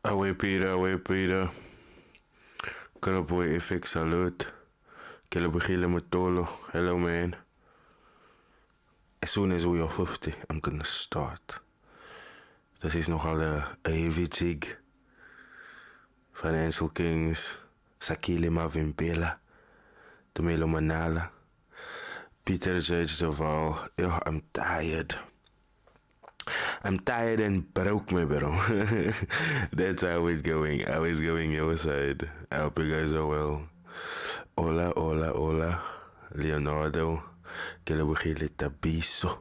Away Peter. Boy FX alert. Kelebugile Matolo. Hello man. As soon as we are 50, I'm gonna start. This is nogal a heavy jig. Financial Kings. Sakili Mavimpela. Tumelo Manala. Peter Judge Zaval. Yo, I'm tired. I'm tired and broke, my bro. That's how it's going. How it's going your side. I hope you guys are well. Hola. Leonardo. Kelebugile Tabiso.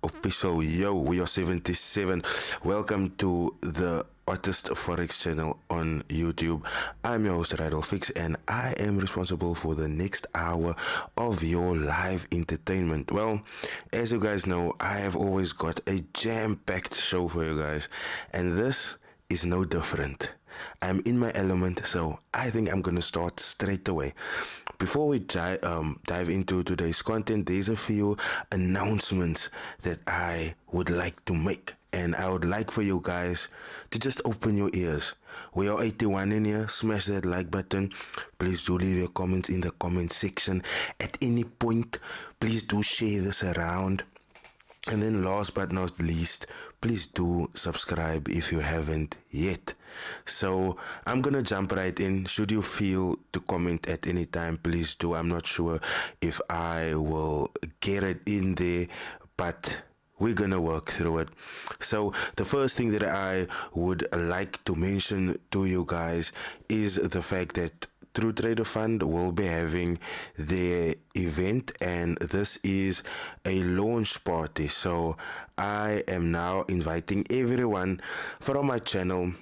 Official, yo, we are 77. Welcome to the Artist Forex channel on YouTube. I'm your host, Fix, and I am responsible for the next hour of your live entertainment. Well, as you guys know, I have always got a jam-packed show for you guys, and this is no different. I'm in my element, so I think I'm gonna start straight away. Before we dive into today's content, there's a few announcements that I would like to make, and I would like for you guys to just open your ears. We are 81 in here. Smash that like button. Please do leave your comments in the comment section at any point. Please do share this around. And then last but not least, please do subscribe if you haven't yet. So I'm gonna jump right in. Should you feel to comment at any time, please do. I'm not sure if I will get it in there, but we're gonna work through it. So the first thing that I would like to mention to you guys is the fact that True Trader Fund will be having their event, and this is a launch party. So I am now inviting everyone from my channel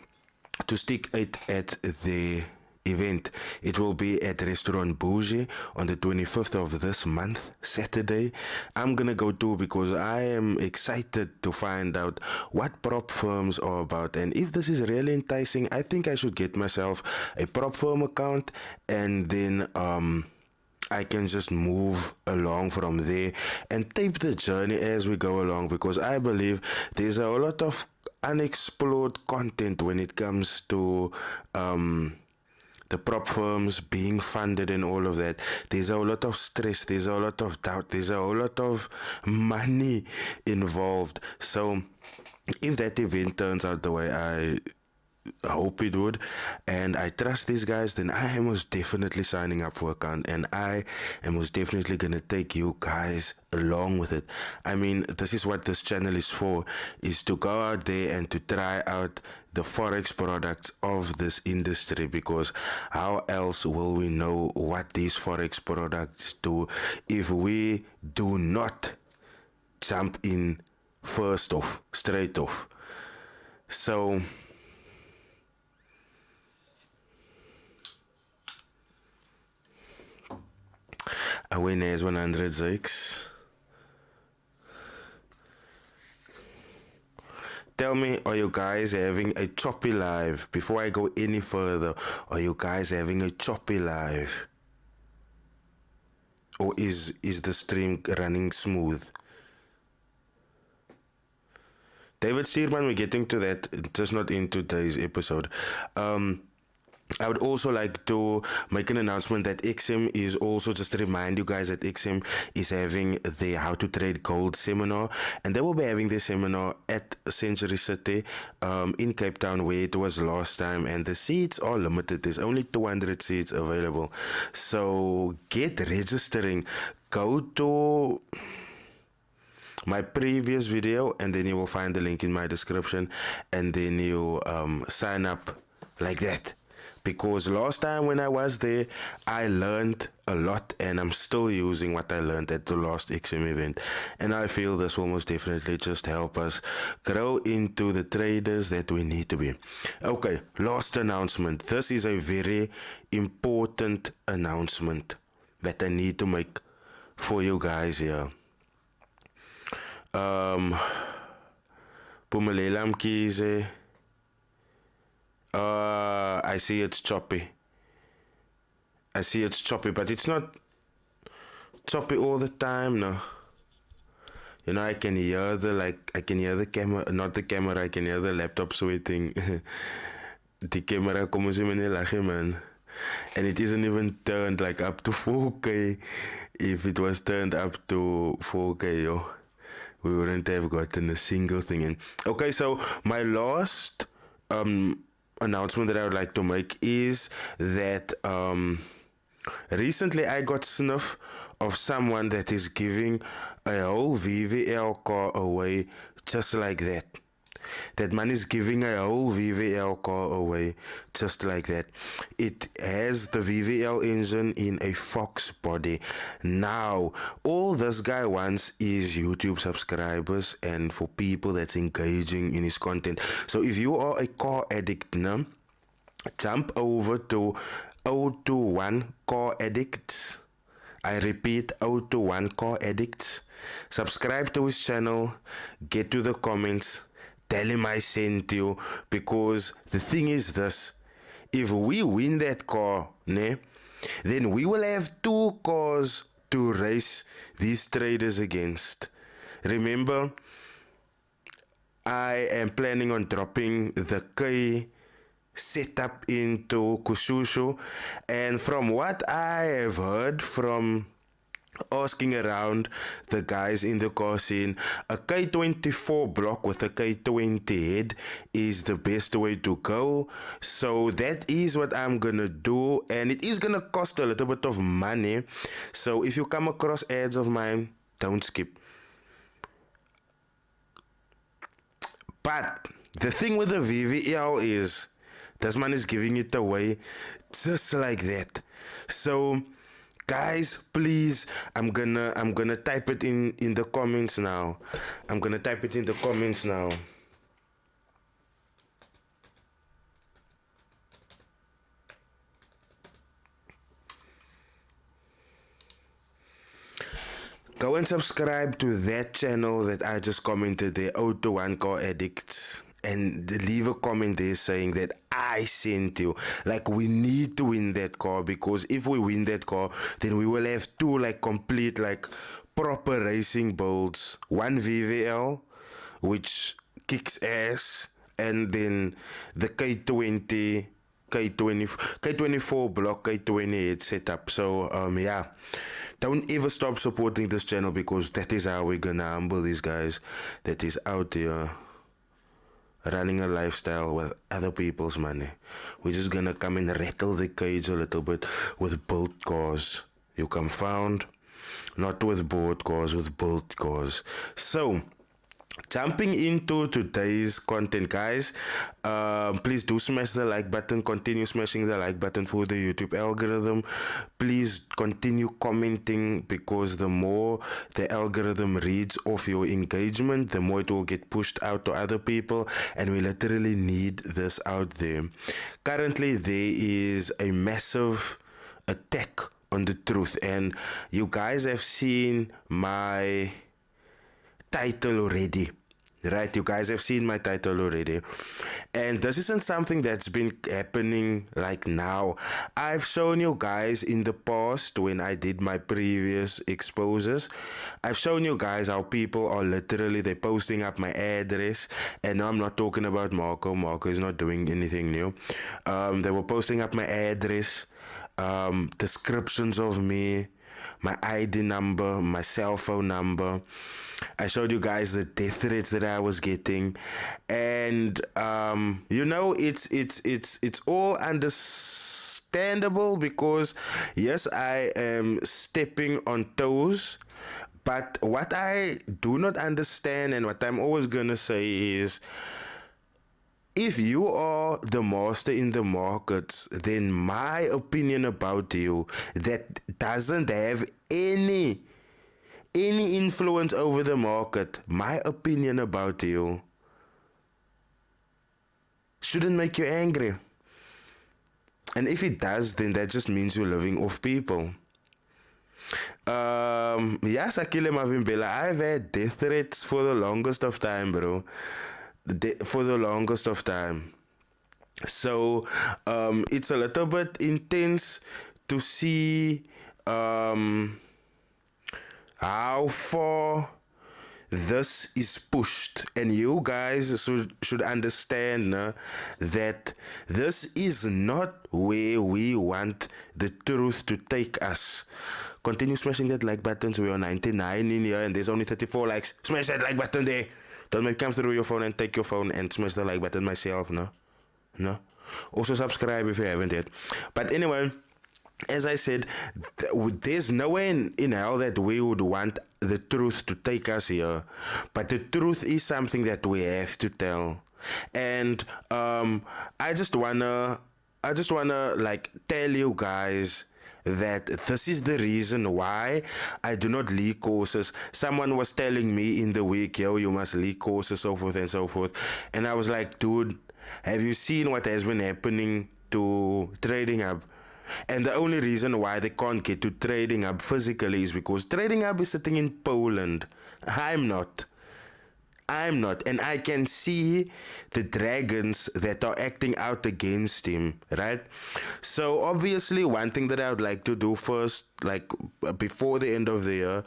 to stick it at the event. It will be at Restaurant Bougie on the 25th of this month, Saturday. I'm gonna go too because I am excited to find out what prop firms are about, and if this is really enticing, I think I should get myself a prop firm account, and then I can just move along from there and tape the journey as we go along, because I believe there's a lot of unexplored content when it comes to the prop firms being funded and all of that. There's a lot of stress, there's a lot of doubt, there's a whole lot of money involved. So if that event turns out the way I hope it would, and I trust these guys, then I am most definitely signing up for account, and I am most definitely gonna take you guys along with it. I mean, this is what this channel is for, is to go out there and to try out the forex products of this industry, because how else will we know what these forex products do if we do not jump in straight off. So awareness 100x. Tell me, are you guys having a choppy live? Before I go any further, are you guys having a choppy live? Or is the stream running smooth? David Steerman, we're getting to that, just not in today's episode. I would also like to make an announcement that XM is also, just to remind you guys, that XM is having the How to Trade Gold seminar, and they will be having this seminar at Century City in Cape Town, where it was last time, and the seats are limited. There's only 200 seats available, so get registering. Go to my previous video, and then you will find the link in my description, and then you sign up like that. Because last time when I was there, I learned a lot, and I'm still using what I learned at the last XM event. And I feel this will most definitely just help us grow into the traders that we need to be. Okay, last announcement. This is a very important announcement that I need to make for you guys here. Pumelela Mkhize. I see it's choppy. But it's not choppy all the time, no. You know, I can hear the camera, not the camera, I can hear the laptop sweating. The camera kom ons nie lache, man. And it isn't even turned like up to 4K. If it was turned up to 4K, yo, we wouldn't have gotten a single thing in. Okay, so my last announcement that I would like to make is that recently I got sniff of someone that is giving a whole VVL car away just like that. That man is giving a whole VVL car away just like that. It has the VVL engine in a Fox body. Now, all this guy wants is YouTube subscribers and for people that's engaging in his content. So if you are a car addict, no, jump over to 021 Car Addicts. I repeat, 021 Car Addicts. Subscribe to his channel. Get to the comments. Tell him I sent you, because the thing is this: if we win that car, ne, then we will have 2 cars to race these traders against. Remember, I am planning on dropping the K setup into Kushushu, and from what I have heard from asking around the guys in the car scene, a K24 block with a K20 head is the best way to go. So that is what I'm gonna do, and it is gonna cost a little bit of money. So if you come across ads of mine, don't skip. But the thing with the VVL is this man is giving it away just like that. So guys, please, I'm gonna type it in the comments now. I'm gonna type it in the comments now. Go and subscribe to that channel that I just commented there, 021 Car Addicts, and leave a comment there saying that I sent you. Like, we need to win that car, because if we win that car, then we will have 2 like complete like proper racing builds. 1 VVL, which kicks ass, and then the K24 block, K20 head setup. So yeah, don't ever stop supporting this channel, because that is how we're gonna humble these guys that is out there running a lifestyle with other people's money. We're just gonna come and rattle the cage a little bit with built cars. You come found, not with bought cars, with built cars. So jumping into today's content, guys, please do smash the like button. Continue smashing the like button for the YouTube algorithm. Please continue commenting, because the more the algorithm reads of your engagement, the more it will get pushed out to other people, and we literally need this out there. Currently, there is a massive attack on the truth, and you guys have seen my title already, right? You guys have seen my title already, and this isn't something that's been happening like now. I've shown you guys in the past, when I did my previous exposes, I've shown you guys how people are literally, they're posting up my address, and I'm not talking about Marco is not doing anything new. They were posting up my address, descriptions of me, my ID number, my cell phone number. I showed you guys the death threats that I was getting, and you know, it's all understandable, because yes, I am stepping on toes. But what I do not understand, and what I'm always gonna say is, if you are the master in the markets, then my opinion about you that doesn't have any influence over the market, my opinion about you shouldn't make you angry. And if it does, then that just means you're living off people. Yes, Akile Mavimbela, I've had death threats for the longest of time, bro. For the longest of time. So it's a little bit intense to see how far this is pushed, and you guys should understand that this is not where we want the truth to take us. Continue smashing that like button. So we are 99 in here and there's only 34 likes. Smash that like button there. Don't make me come through your phone and take your phone and smash the like button myself. No. Also subscribe if you haven't yet. But anyway, as I said, there's no way in hell that we would want the truth to take us here. But the truth is something that we have to tell. And I just wanna like tell you guys that this is the reason why I do not leak courses. Someone was telling me in the week, yo, you must leak courses, so forth and so forth. And I was like, dude, have you seen what has been happening to Tradinghub? And the only reason why they can't get to Tradinghub physically is because Tradinghub is sitting in Poland. I'm not. And I can see the dragons that are acting out against him, right? So obviously one thing that I would like to do first, like before the end of the year,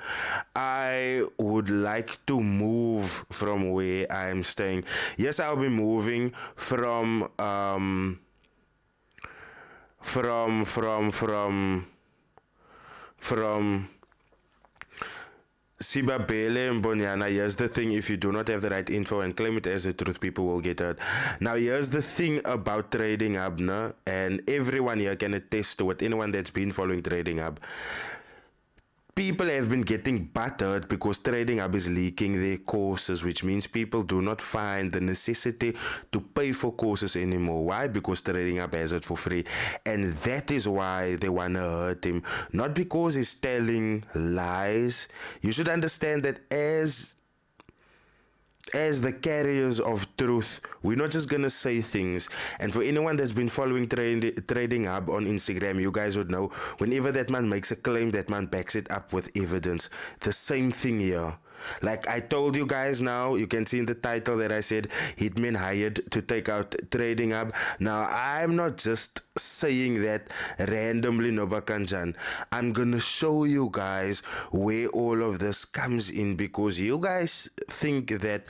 I would like to move from where I'm staying. Yes, I'll be moving from Sibabele and Bonyana. Here's the thing: if you do not have the right info and claim it as the truth, people will get hurt. Now, here's the thing about Tradinghub, and everyone here can attest to it. Anyone that's been following Tradinghub, people have been getting buttered because Tradinghub is leaking their courses, which means people do not find the necessity to pay for courses anymore. Why? Because Tradinghub has it for free. And that is why they want to hurt him. Not because he's telling lies. You should understand that as the carriers of truth, we're not just gonna say things. And for anyone that's been following Tradinghub on Instagram, you guys would know whenever that man makes a claim, that man backs it up with evidence. The same thing here. Like I told you guys, now you can see in the title that I said Hitmen hired to take out Tradinghub. Now I'm not just saying that randomly, Nobakanjan. I'm gonna show you guys where all of this comes in, because you guys think that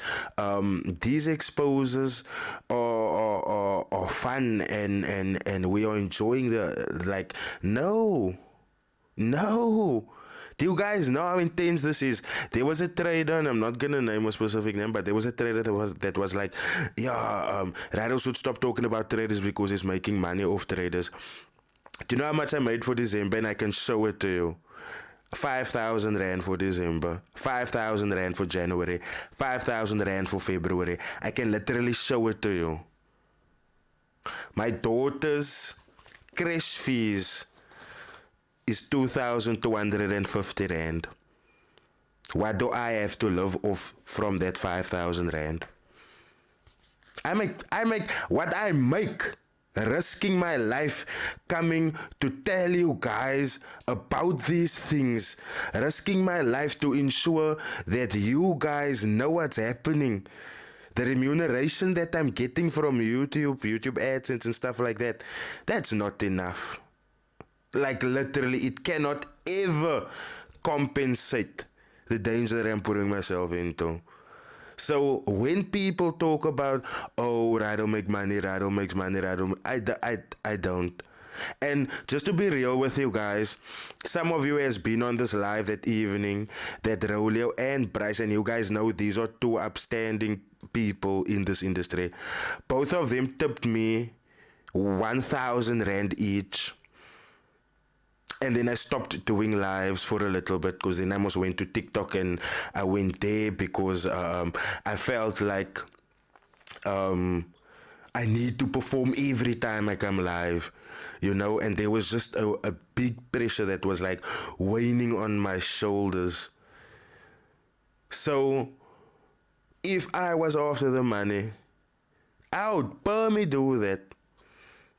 these exposes are fun and we are enjoying the, like, no. Do you guys know how intense this is? There was a trader, and I'm not gonna name a specific name, but there was a trader that was like, yeah, Rado should stop talking about traders because he's making money off traders. Do you know how much I made for December? And I can show it to you. 5,000 Rand for December, 5,000 Rand for January, 5,000 Rand for February. I can literally show it to you. My daughter's crash fees is 2,250 Rand. What do I have to live off from that 5,000 Rand? I make what I make, risking my life coming to tell you guys about these things, risking my life to ensure that you guys know what's happening. The remuneration that I'm getting from YouTube AdSense and stuff like that, that's not enough. Like literally, it cannot ever compensate the danger that I'm putting myself into. So when people talk about, oh, Rado make money, Rado makes money, I don't. And just to be real with you guys, some of you has been on this live that evening, that Rolio and Bryce, and you guys know these are two upstanding people in this industry. Both of them tipped me 1,000 Rand each. And then I stopped doing lives for a little bit, because then I almost went to TikTok, and I went there because I felt like I need to perform every time I come live, you know, and there was just a big pressure that was like waning on my shoulders. So if I was after the money, I would probably do that.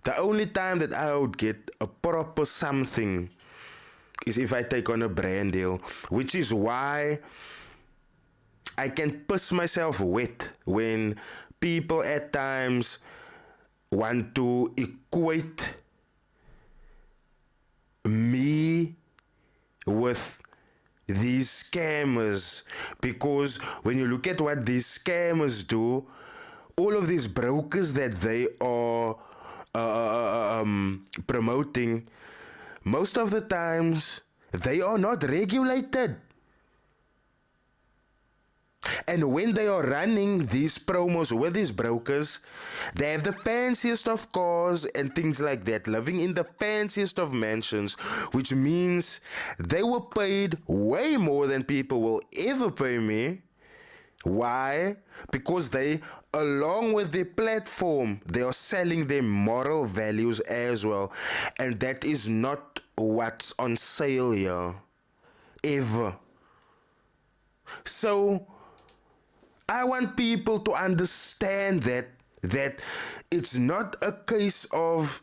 The only time that I would get a proper something is if I take on a brand deal, which is why I can piss myself wet when people at times want to equate me with these scammers, because when you look at what these scammers do, all of these brokers that they are promoting, most of the times they are not regulated. And when they are running these promos with these brokers, they have the fanciest of cars and things like that, living in the fanciest of mansions, which means they were paid way more than people will ever pay me. Why? Because they, along with their platform, they are selling their moral values as well. And that is not what's on sale here. Ever. So I want people to understand that it's not a case of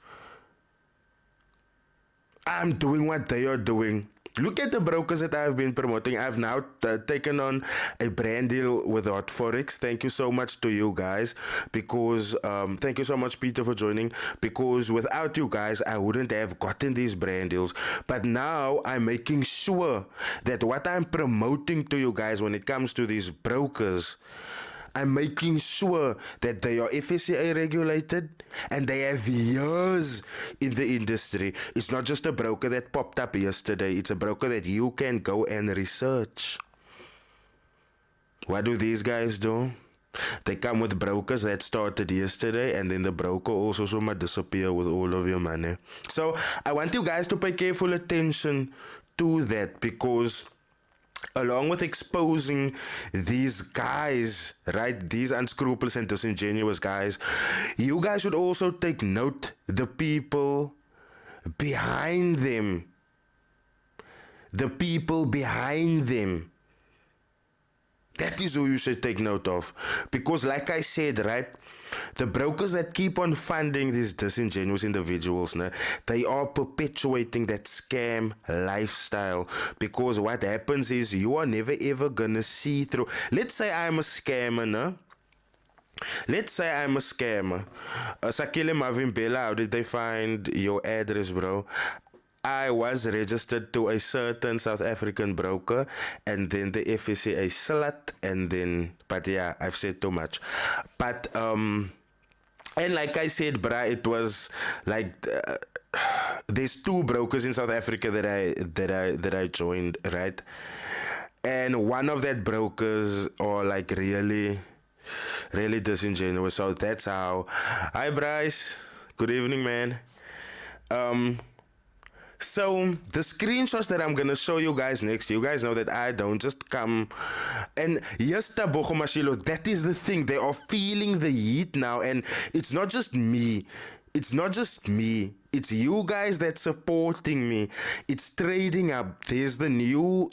I'm doing what they are doing. Look at the brokers that I've been promoting. I've now taken on a brand deal with Hot Forex. Thank you so much to you guys, because thank you so much, Peter, for joining, because without you guys I wouldn't have gotten these brand deals. But now I'm making sure that what I'm promoting to you guys when it comes to these brokers, I'm making sure that they are FSCA regulated and they have years in the industry. It's not just a broker that popped up yesterday. It's a broker that you can go and research. What do these guys do? They come with brokers that started yesterday, and then the broker also might disappear with all of your money. So I want you guys to pay careful attention to that, because along with exposing these guys, right, these unscrupulous and disingenuous guys, you guys should also take note the people behind them. The people behind them. That is who you should take note of. Because like I said, right, the brokers that keep on funding these disingenuous individuals, they are perpetuating that scam lifestyle. Because what happens is you are never ever gonna see through. Let's say I'm a scammer, Let's say I'm a scammer. Sakile Mavimbela, how did they find your address, bro? I was registered to a certain South African broker, and then the FSCA slut, and then, but yeah, I've said too much. But and like I said, bruh, it was like there's two brokers in South Africa that I joined, right? And one of that brokers are like really disingenuous. So that's how. Hi, Bryce. Good evening, man. So the screenshots that I'm gonna show you guys next, you guys know that I don't just come and yes, Tabochomashilo, that is the thing. They are feeling the heat now, and it's not just me. It's not just me. It's you guys that's supporting me. It's Tradinghub. There's the new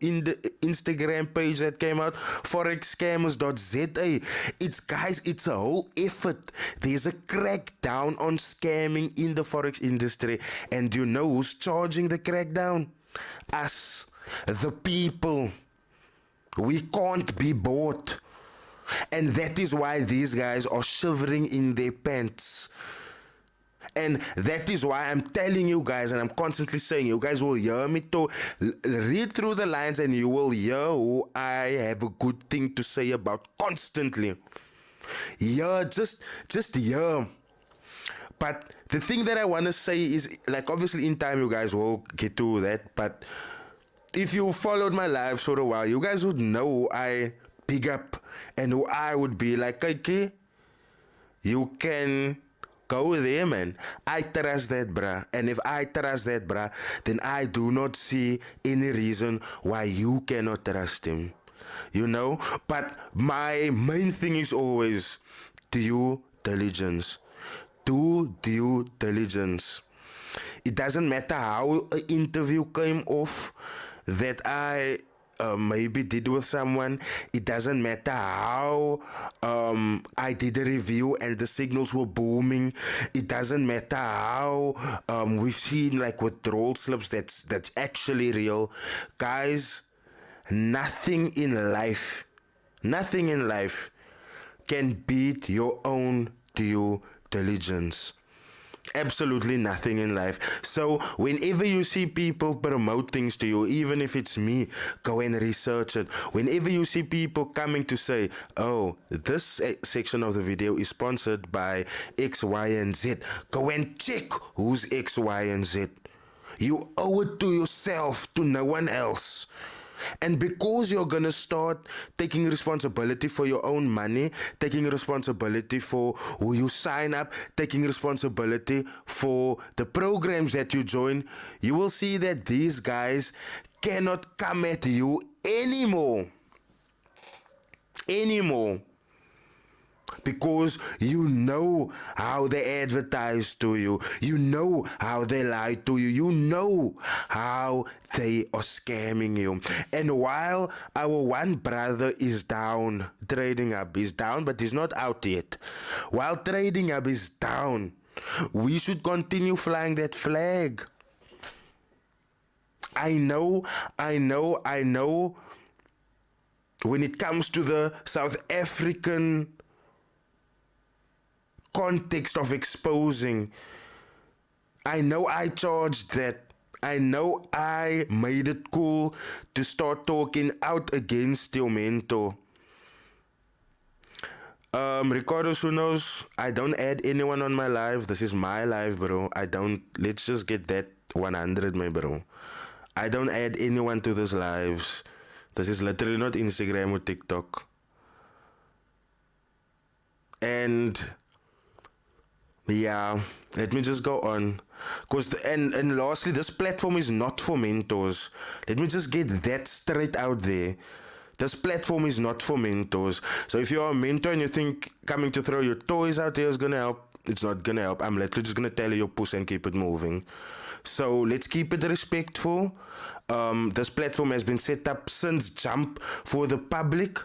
Instagram page that came out, forexscammers.za. It's guys, it's a whole effort. There's a crackdown on scamming in the forex industry. And you know who's charging the crackdown? Us, the people. We can't be bought. And that is why these guys are shivering in their pants. And that is why I'm telling you guys, and I'm constantly saying, you guys will hear me to read through the lines, and you will hear who I have a good thing to say about constantly. Yeah, just hear. But the thing that I want to say is, like, obviously in time you guys will get to that, but if you followed my lives for a while, you guys would know who I pick up and who I would be like, okay, you can go there, man. I trust that, bruh. And if I trust that, bruh, then I do not see any reason why you cannot trust him. You know? But my main thing is always due diligence. Do due diligence. It doesn't matter how an interview came off that I maybe did with someone. It doesn't matter how I did a review and the signals were booming. It doesn't matter how we've seen like withdrawal slips that's actually real. Guys, nothing in life can beat your own due diligence. Absolutely nothing in life. So whenever you see people promote things to you, even if it's me, go and research it. Whenever you see people coming to say, oh, this section of the video is sponsored by X, Y, and Z, go and check who's X, Y, and Z. You owe it to yourself, to no one else. And because you're gonna start taking responsibility for your own money, taking responsibility for who you sign up, taking responsibility for the programs that you join, you will see that these guys cannot come at you anymore. Because you know how they advertise to you. You know how they lie to you. You know how they are scamming you. And while our one brother is down, Tradinghub is down, but he's not out yet. While Tradinghub is down, we should continue flying that flag. I know. When it comes to the South African context of exposing, I know I charged that. I know I made it cool to start talking out against your mentor. Ricardo Sunos, I don't add anyone on my live. This is my live, bro. Let's just get that 100, my bro. I don't add anyone to this lives. This is literally not Instagram or TikTok. And yeah, let me just go on. And lastly, this platform is not for mentors. Let me just get that straight out there. This platform is not for mentors. So if you're a mentor and you think coming to throw your toys out there is gonna help, it's not gonna help. I'm literally just gonna tell you your puss and keep it moving. So let's keep it respectful. This platform has been set up since jump for the public.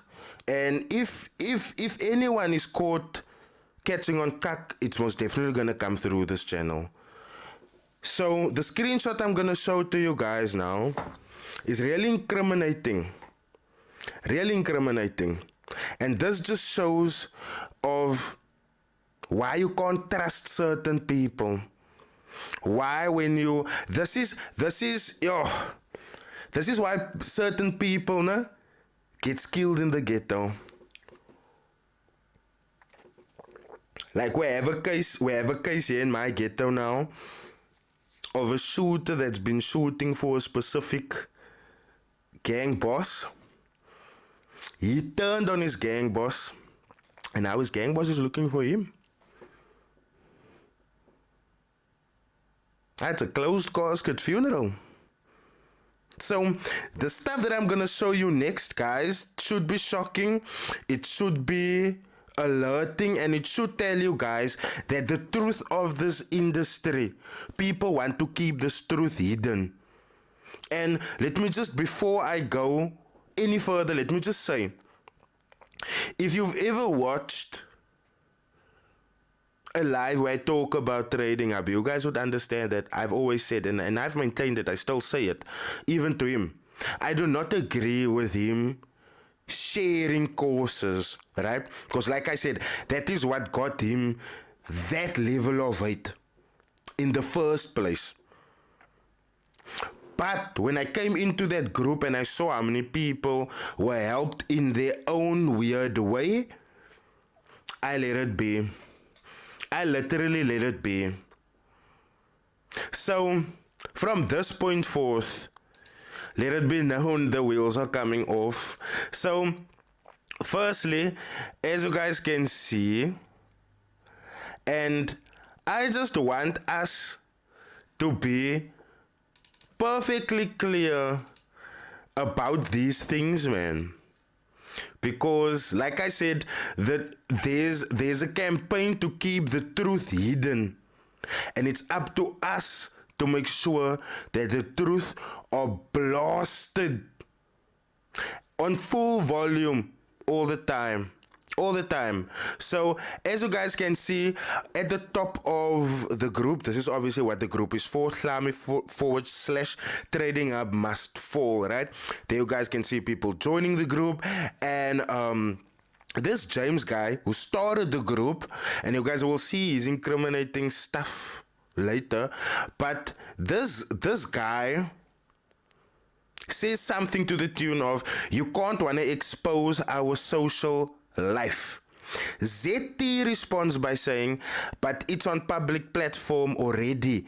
And if anyone is caught catching on cuck, it's most definitely gonna come through this channel. So the screenshot I'm gonna show to you guys now is really incriminating. And this just shows of why you can't trust certain people. Why when you this is why certain people get killed in the ghetto. Like we have a case here in my ghetto now of a shooter that's been shooting for a specific gang boss. He turned on his gang boss, and now his gang boss is looking for him. That's a closed casket funeral. So the stuff that I'm gonna show you next, guys, should be shocking. It should be alerting, and it should tell you guys that the truth of this industry, people want to keep this truth hidden. And let me just, before I go any further, let me just say, if you've ever watched a live where I talk about Tradinghub, you guys would understand that I've always said, and I've maintained it, I still say it, even to him, I do not agree with him sharing courses, right? Because like I said, that is what got him that level of hate in the first place. But when I came into that group and I saw how many people were helped in their own weird way, I let it be. I literally let it be. So from this point forth, let it be known the wheels are coming off. So firstly, as you guys can see, and I just want us to be perfectly clear about these things, man. Because like I said, that there's a campaign to keep the truth hidden, and it's up to us to make sure that the truth are blasted on full volume all the time. So as you guys can see at the top of the group, this is obviously what the group is for, /Tradinghub must fall, right? There you guys can see people joining the group, and this James guy who started the group, and you guys will see he's incriminating stuff later. But this guy says something to the tune of, you can't want to expose our social life. ZT responds by saying, but it's on public platform already.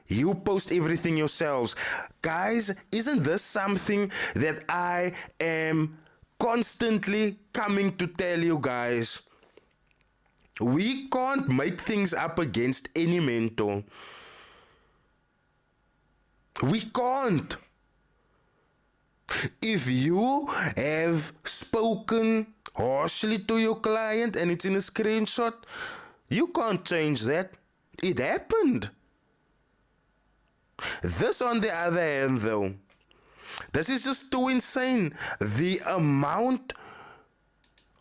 You post everything yourselves. Guys, isn't this something that I am constantly coming to tell you guys? We can't make things up against any mentor. We can't. If you have spoken harshly to your client and it's in a screenshot, you can't change that. It happened. This, on the other hand, though, this is just too insane. The amount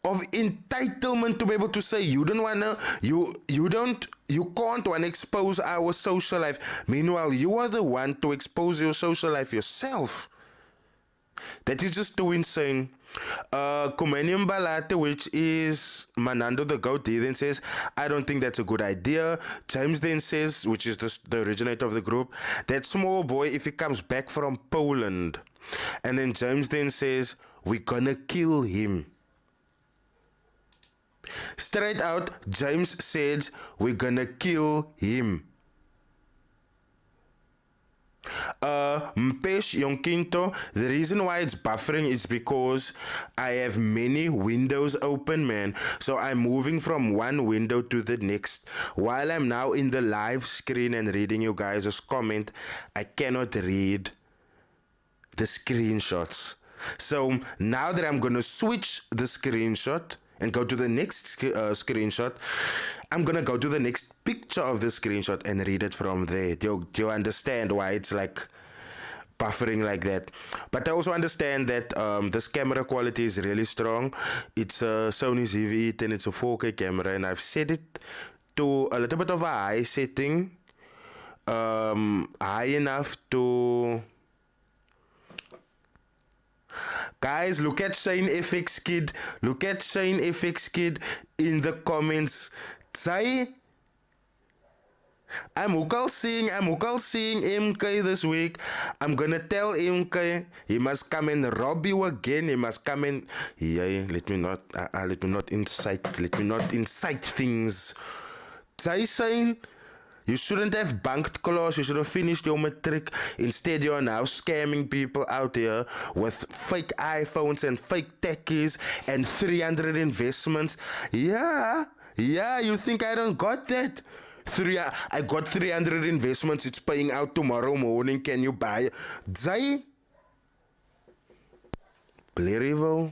of entitlement to be able to say you don't wanna, you can't wanna expose our social life. Meanwhile, you are the one to expose your social life yourself. That is just too insane. Kumanium Balate, which is Manando the Goat, he then says, I don't think that's a good idea. James then says, which is the originator of the group, that small boy, if he comes back from Poland. And then James then says, we're gonna kill him. Straight out, James says, we're gonna kill him. Mpesh Yonkinto, the reason why it's buffering is because I have many windows open, man. So I'm moving from one window to the next. While I'm now in the live screen and reading you guys' comment, I cannot read the screenshots. So now that I'm going to switch the screenshot and go to the next screenshot, I'm gonna go to the next picture of the screenshot and read it from there. Do you understand why it's like buffering like that? But I also understand that this camera quality is really strong. It's a Sony ZV-E and it's a 4K camera, and I've set it to a little bit of a high setting, high enough to... Guys, look at Shane FX Kid. Look at Shane FX Kid in the comments. Say, I'm ook al seeing MK this week. I'm gonna tell MK he must come and rob you again. He must come and let me not incite things. Say, Shane, you shouldn't have bunked class. You should have finished your matric. Instead, you are now scamming people out here with fake iPhones and fake techies and 300 investments. Yeah, you think I don't got that? I got 300 investments. It's paying out tomorrow morning. Can you buy? Zai? Blairyville?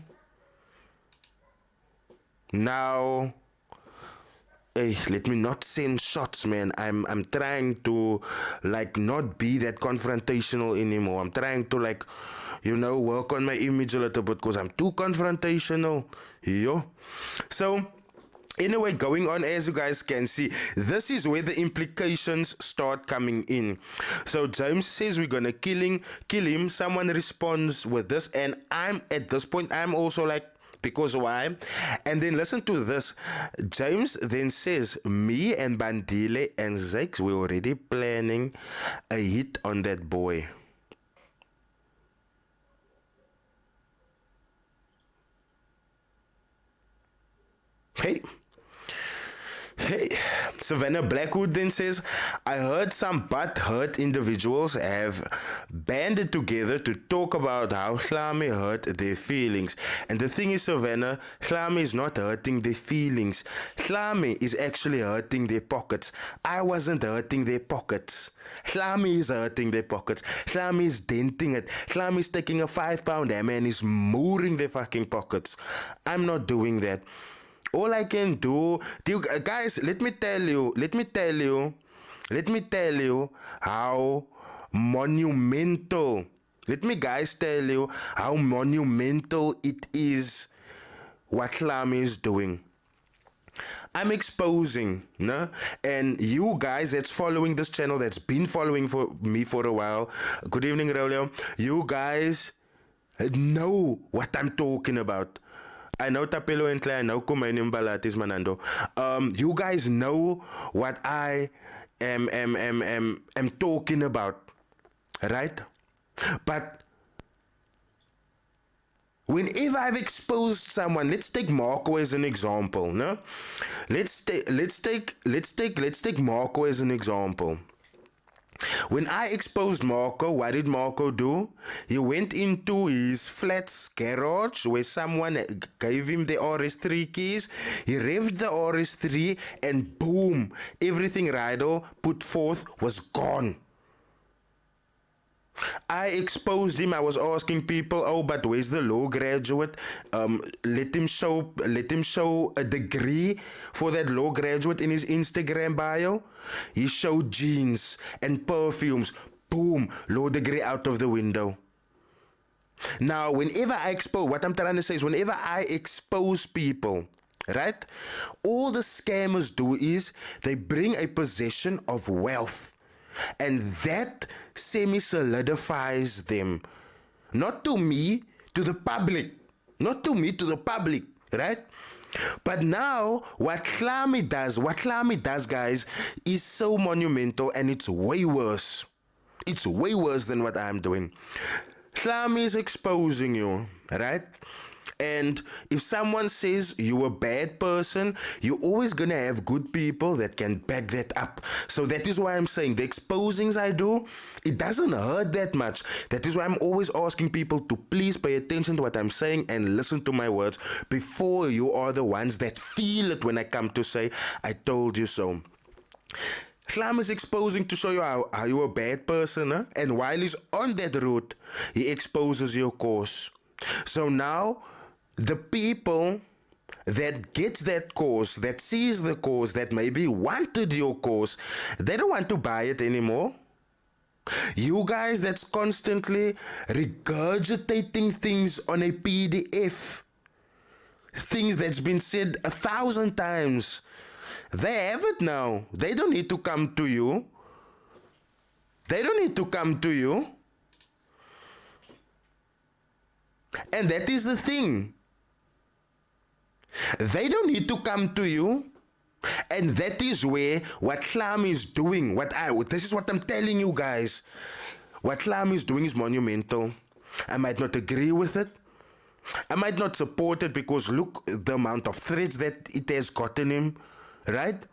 Now... Hey, let me not send shots, man. I'm trying to like not be that confrontational anymore. I'm trying to like, work on my image a little bit because I'm too confrontational. Yo. So anyway, going on, as you guys can see, this is where the implications start coming in. So James says we're gonna kill him. Someone responds with this, and I'm at this point, I'm also like, because why? And then listen to this. James then says, me and Bandile and Zex, we're already planning a hit on that boy. Hey, Savannah Blackwood then says, I heard some butt-hurt individuals have banded together to talk about how Hlame hurt their feelings. And the thing is, Savannah, Hlame is not hurting their feelings. Hlame is actually hurting their pockets. I wasn't hurting their pockets. Hlame is hurting their pockets. Hlame is denting it. Hlame is taking a 5-pound hammer and is mooring their fucking pockets. I'm not doing that. All I can do, guys, let me tell you how monumental, it is what Hlame is doing. I'm exposing, no? And you guys that's following this channel, that's been following me for a while, good evening, Raulio, you guys know what I'm talking about. I know Tapelo and Clay, I know Kumanium Balatis Manando. You guys know what I am talking about, right? But whenever I've exposed someone, let's take Marco as an example, no? Let's take Marco as an example. When I exposed Marco, what did Marco do? He went into his flat's garage where someone gave him the RS3 keys. He revved the RS3 and boom, everything Rydell put forth was gone. I exposed him. I was asking people, oh, but where's the law graduate? Let him show a degree for that law graduate in his Instagram bio. He showed jeans and perfumes. Boom, law degree out of the window. Now, whenever I expose, what I'm trying to say is whenever I expose people, right, all the scammers do is they bring a possession of wealth. And that semi-solidifies them. Not to me, to the public. Not to me, to the public, right? But now, what Hlami does, guys, is so monumental and it's way worse. It's way worse than what I'm doing. Hlami is exposing you, right? And if someone says you're a bad person, you're always going to have good people that can back that up. So that is why I'm saying the exposings I do, it doesn't hurt that much. That is why I'm always asking people to please pay attention to what I'm saying and listen to my words before you are the ones that feel it when I come to say, I told you so. Islam is exposing to show you how you're a bad person, huh? And while he's on that route, he exposes your cause. So now, the people that gets that cause, that sees the cause, that maybe wanted your cause, they don't want to buy it anymore. You guys that's constantly regurgitating things on a PDF, things that's been said 1,000 times, they have it now. They don't need to come to you. They don't need to come to you. And that is the thing. They don't need to come to you. And that is where what Islam is doing, this is what I'm telling you guys. What Islam is doing is monumental. I might not agree with it. I might not support it because look the amount of threats that it has gotten him, right?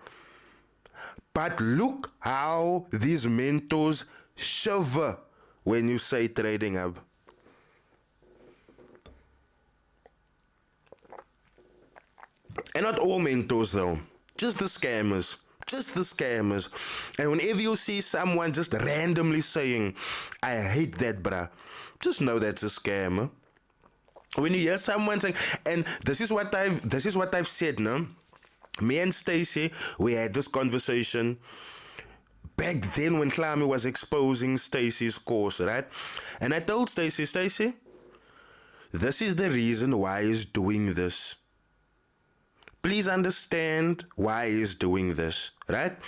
But look how these mentors shiver when you say Tradinghub. And not all mentors though. Just the scammers. Just the scammers. And whenever you see someone just randomly saying, I hate that bruh, just know that's a scammer. When you hear someone saying, and this is what I've said, no? Me and Stacy, we had this conversation back then when Hlami was exposing Stacy's course, right? And I told Stacy, this is the reason why he's doing this. Please understand why he's doing this, right?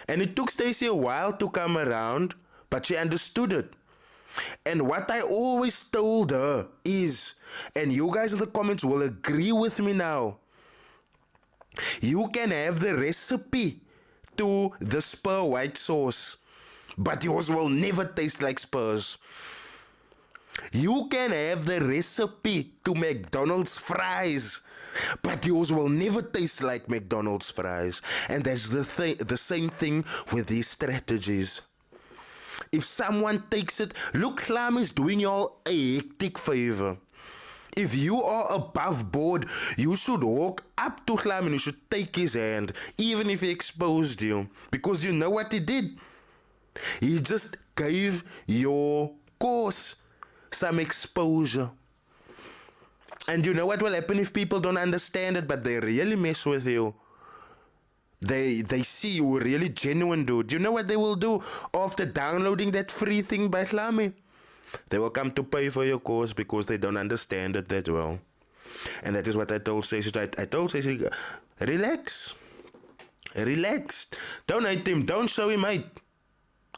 And it took Stacy a while to come around, but she understood it. And what I always told her is, and you guys in the comments will agree with me now, you can have the recipe to the Spur white sauce, but yours will never taste like Spurs. You can have the recipe to McDonald's fries, but yours will never taste like McDonald's fries. And that's the same thing with these strategies. If someone takes it, look, Hlami is doing you all a hectic favor. If you are above board, you should walk up to Hlami and you should take his hand, even if he exposed you. Because you know what he did? He just gave your course some exposure. And you know what will happen if people don't understand it, but they really mess with you? They see you really genuine, dude. You know what they will do after downloading that free thing by Hlami? They will come to pay for your course because they don't understand it that well. And that is what I told Stacey. I told Stacey, relax. Relax. Don't hate him. Don't show him hate.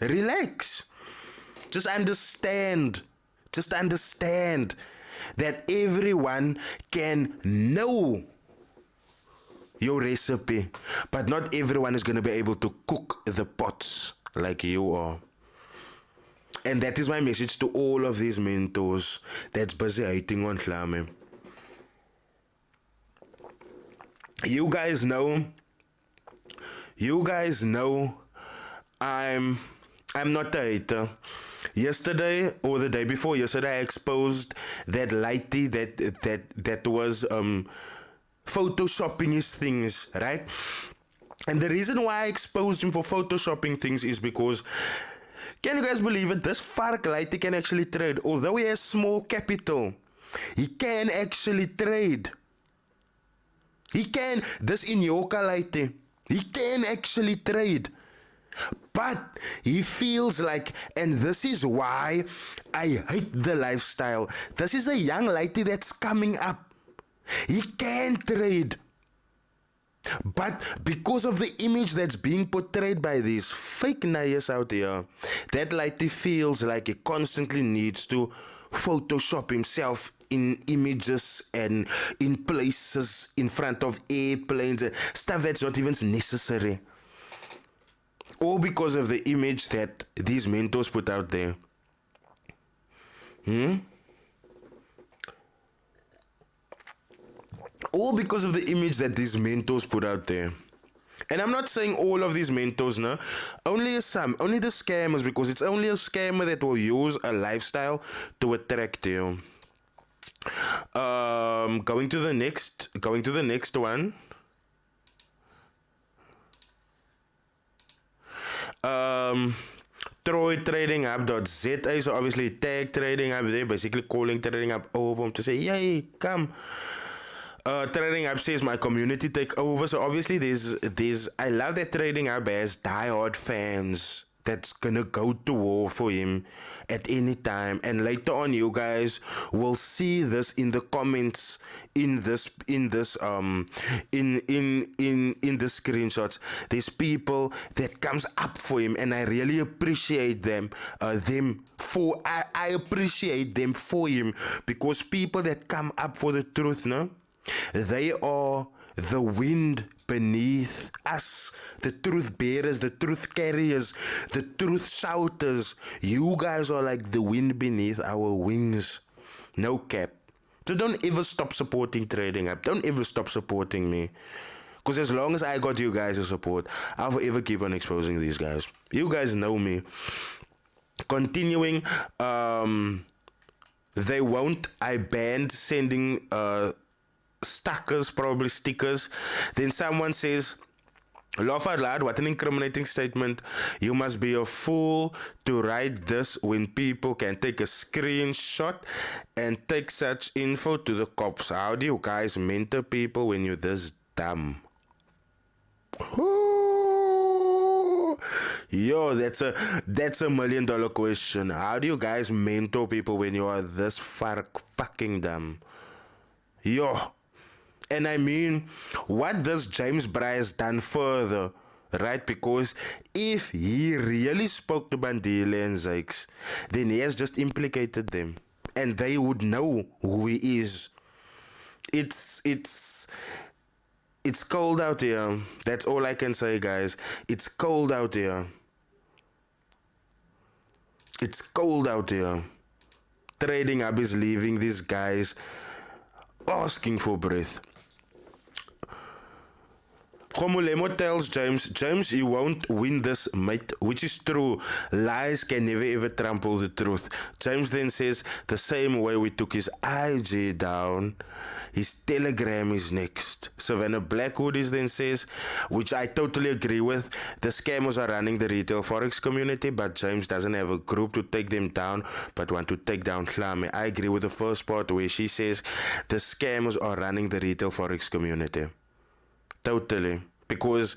Relax. Just understand. Just understand. that everyone can know your recipe, but not everyone is going to be able to cook the pots like you are. And that is my message to all of these mentors that's busy hating on Flame. You guys know I'm not a hater. Yesterday or the day before yesterday, I exposed that lighty that was photoshopping his things, right? And the reason why I exposed him for photoshopping things is because, can you guys believe it? This ferg lighty can actually trade. Although he has small capital, he can actually trade. He can. This Inyoka lighty, he can actually trade. But he feels like, and this is why I hate the lifestyle. This is a young lighty that's coming up. He can trade. But because of the image that's being portrayed by these fake nayas out here, that lighty feels like he constantly needs to Photoshop himself in images and in places in front of airplanes, stuff that's not even necessary. All because of the image that these mentors put out there. All because of the image that these mentors put out there. And I'm not saying all of these mentors, no. Only some, only the scammers, because it's only a scammer that will use a lifestyle to attract you. Going to the next one. Troy Tradinghub.za, so obviously tag Tradinghub there, basically calling Tradinghub over him to say, yay, come. Tradinghub says my community take over, so obviously there's I love that Tradinghub has diehard fans that's gonna go to war for him at any time. And later on, you guys will see this in the comments in the screenshots. There's people that comes up for him, and I really appreciate them. I appreciate them for him, because people that come up for the truth, no, they are the wind beneath us, the truth bearers, the truth carriers, the truth shouters. You guys are like the wind beneath our wings. No cap. So don't ever stop supporting Tradinghub. Don't ever stop supporting me. Because as long as I got you guys' support, I'll forever keep on exposing these guys. You guys know me. Continuing, they won't. I banned sending stickers, probably stickers. Then someone says, laugh out loud, what an incriminating statement. You must be a fool to write this when people can take a screenshot and take such info to the cops. How do you guys mentor people when you're this dumb? Yo, that's a $1 million question. How do you guys mentor people when you are this fucking dumb? Yo. And I mean, what does James Bryce done further, right? Because if he really spoke to Bandile and Zykes, then he has just implicated them, and they would know who he is. It's cold out here. That's all I can say, guys. It's cold out here. It's cold out here. Tradinghub is leaving these guys asking for breath. Khomulemo tells James, you won't win this, mate, which is true. Lies can never ever trample the truth. James then says, the same way we took his IG down, his Telegram is next. Savannah Blackwood then says, which I totally agree with, the scammers are running the retail Forex community, but James doesn't have a group to take them down, but want to take down Hlame. I agree with the first part where she says, the scammers are running the retail Forex community. Totally. Because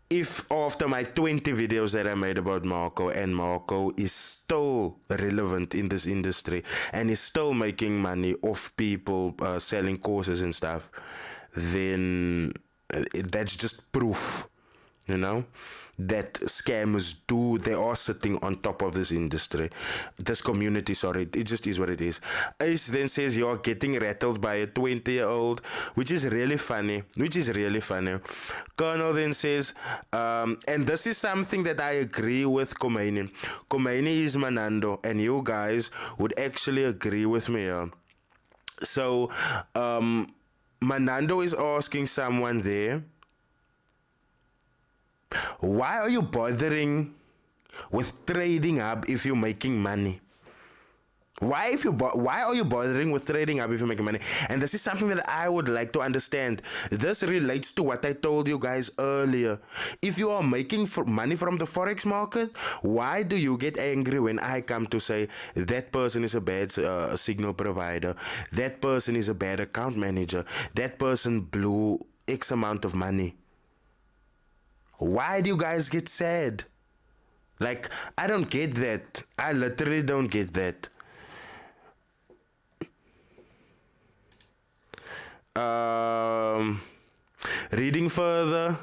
if after my 20 videos that I made about Marco, and Marco is still relevant in this industry and is still making money off people selling courses and stuff, then that's just proof, you know? that scammers do. They are sitting on top of this industry, this community. Sorry, it just is what it is. Ace then says you're getting rattled by a 20-year-old, which is really funny. Colonel then says, and this is something that I agree with Khomeini. Khomeini is Manando, and you guys would actually agree with me here. So, Manando is asking someone there, why are you bothering with Tradinghub if you're making money? Why are you bothering with Tradinghub if you're making money? And this is something that I would like to understand. This relates to what I told you guys earlier. If you are making money from the Forex market, why do you get angry when I come to say that person is a bad signal provider, that person is a bad account manager, that person blew X amount of money? Why do you guys get sad? Like, I don't get that. I literally don't get that. Reading further,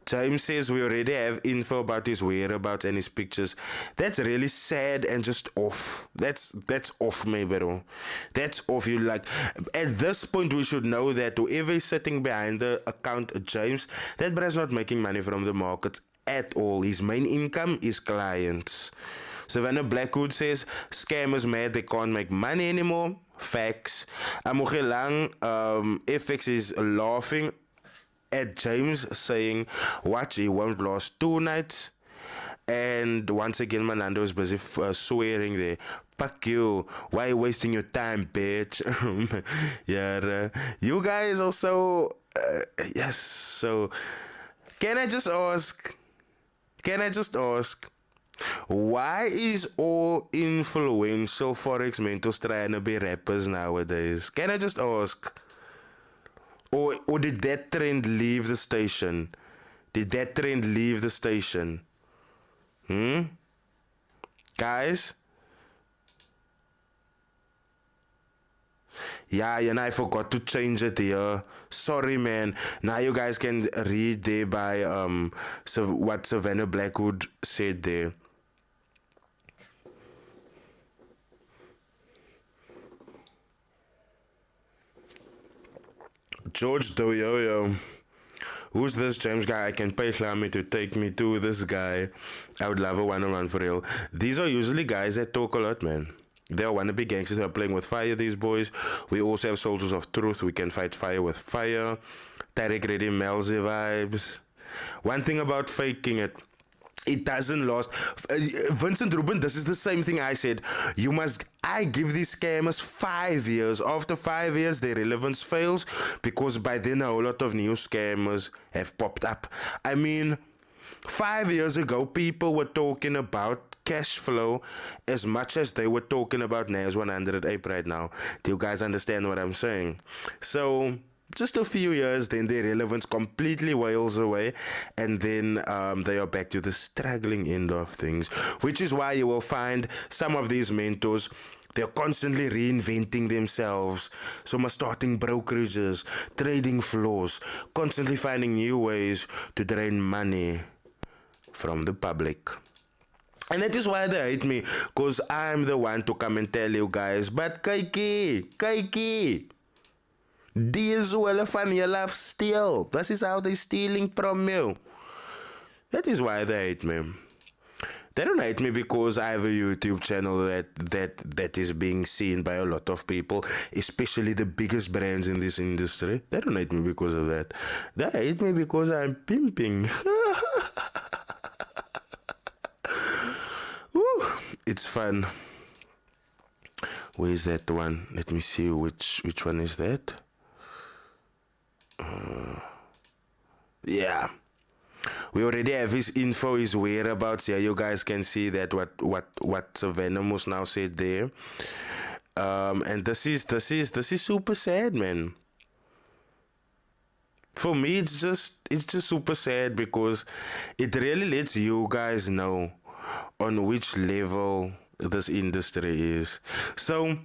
James says we already have info about his whereabouts and his pictures. That's really sad and just off. That's off, me, bro. That's off. You like, at this point we should know that whoever is sitting behind the account, James, that bruh's not making money from the markets at all. His main income is clients. Savannah Blackwood says scammers mad they can't make money anymore. Facts. Amugelang FX is laughing at James saying, watch, he won't last 2 nights. And once again, Manando is busy swearing there. Fuck you. Why are you wasting your time, bitch? Yeah, you guys also... yes, so... Can I just ask... Why is all influential Forex mentors trying to be rappers nowadays? Can I just ask? Or did that trend leave the station? Guys? Yeah, and I forgot to change it here. Sorry, man. Now you guys can read there by what Savannah Blackwood said there. George Doyoyo. Who's this James guy? I can pay Slamy to take me to this guy. I would love a one-on-one for real. These are usually guys that talk a lot, man. They are wannabe gangsters who are playing with fire, these boys. We also have soldiers of truth. We can fight fire with fire. Tarek Reddy Melzi vibes. One thing about faking it, it doesn't last. Vincent Rubin, this is the same thing I said. I give these scammers 5 years. After 5 years, their relevance fails because by then a whole lot of new scammers have popped up. I mean, 5 years ago, people were talking about cash flow as much as they were talking about NAS 100 ape right now. Do you guys understand what I'm saying? So... just a few years, then their relevance completely wails away, and then they are back to the struggling end of things, which is why you will find some of these mentors, they're constantly reinventing themselves. Some are starting brokerages, trading floors, constantly finding new ways to drain money from the public. And that is why they hate me, because I'm the one to come and tell you guys, but Kaiki, these will find your life steal. This is how they're stealing from you. That is why they hate me. They don't hate me because I have a YouTube channel that is being seen by a lot of people, especially the biggest brands in this industry. They don't hate me because of that. They hate me because I'm pimping. Woo, it's fun. Where is that one? Let me see which one is that. Yeah, we already have his info, his whereabouts. Yeah, you guys can see that what Venomous now said there. And this is super sad, man. For me, it's just super sad because it really lets you guys know on which level this industry is. So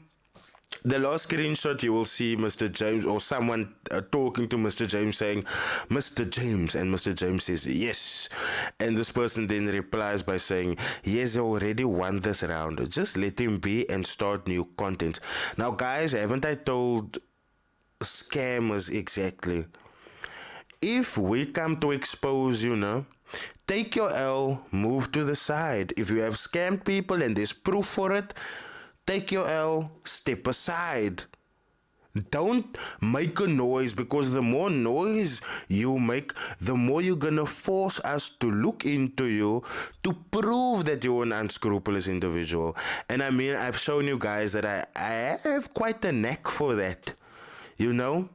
The last screenshot, you will see Mr. James or someone talking to Mr. James saying, Mr. James, and Mr. James says, yes. And this person then replies by saying, he has already won this round. Just let him be and start new content. Now, guys, haven't I told scammers exactly? If we come to expose you now, take your L, move to the side. If you have scammed people and there's proof for it, take your L, step aside. Don't make a noise, because the more noise you make, the more you're gonna force us to look into you to prove that you're an unscrupulous individual. And I mean, I've shown you guys that I have quite a knack for that, you know?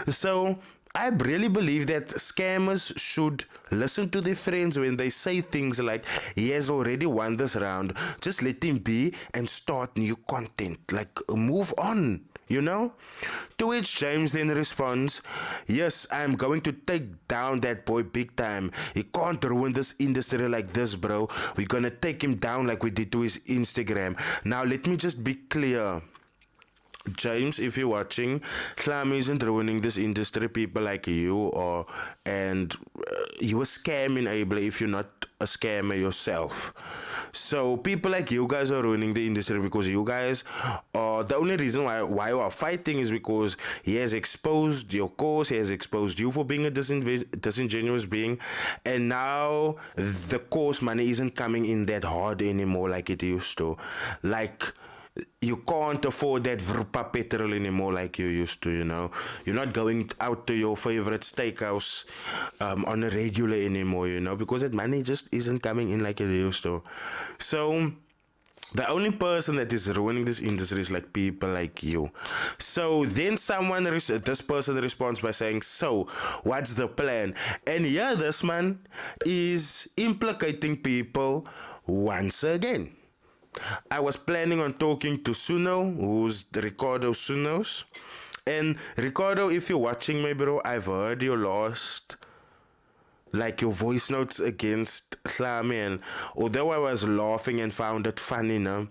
So I really believe that scammers should listen to their friends when they say things like, he has already won this round, just let him be and start new content, like move on, you know? To which James then responds, yes, I'm going to take down that boy big time. He can't ruin this industry like this, bro. We're gonna take him down like we did to his Instagram. Now let me just be clear, James, if you're watching, Slam isn't ruining this industry. People like you are, and you're a scam enabler if you're not a scammer yourself. So people like you guys are ruining the industry because you guys are the only reason why you are fighting is because he has exposed your cause, he has exposed you for being a disingenuous being, and now the cause money isn't coming in that hard anymore like it used to. Like, you can't afford that Vrpa petrol anymore like you used to, you know. You're not going out to your favorite steakhouse on a regular anymore, you know, because that money just isn't coming in like it used to. So the only person that is ruining this industry is like people like you. So then this person responds by saying, so what's the plan? And yeah, this man is implicating people once again. I was planning on talking to Suno, who's Ricardo Sunos. And Ricardo, if you're watching me, bro, I've heard your last, like your voice notes against Slami, and although I was laughing and found it funny, no,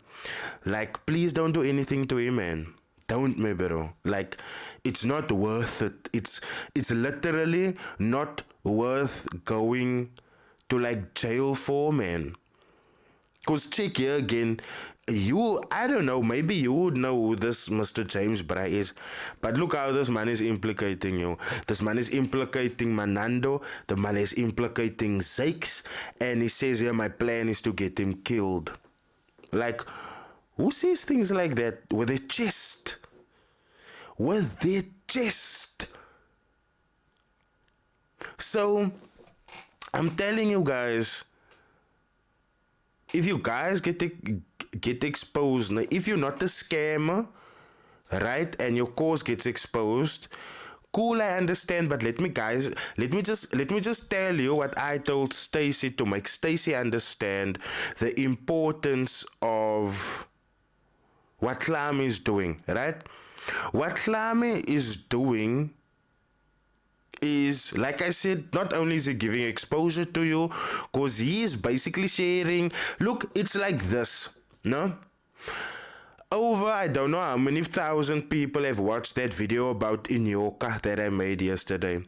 like, please don't do anything to him, man. Don't, me, bro. Like, it's not worth it. It's literally not worth going to like jail for, man. Because check here again, I don't know, maybe you would know who this Mr. James Bray is, but look how this man is implicating you. This man is implicating Manando, the man is implicating Zakes, and he says here, my plan is to get him killed. Like, who says things like that with their chest? With their chest. So, I'm telling you guys, if you guys get exposed, if you're not a scammer, right, and your cause gets exposed, cool, I understand, but let me just tell you what I told Stacy to make Stacy understand the importance of what Klami is doing, right? What Klami is doing is, like I said, not only is he giving exposure to you, because he is basically sharing, look, it's like this, no? Over, I don't know how many thousand people have watched that video about Inyoka that I made yesterday.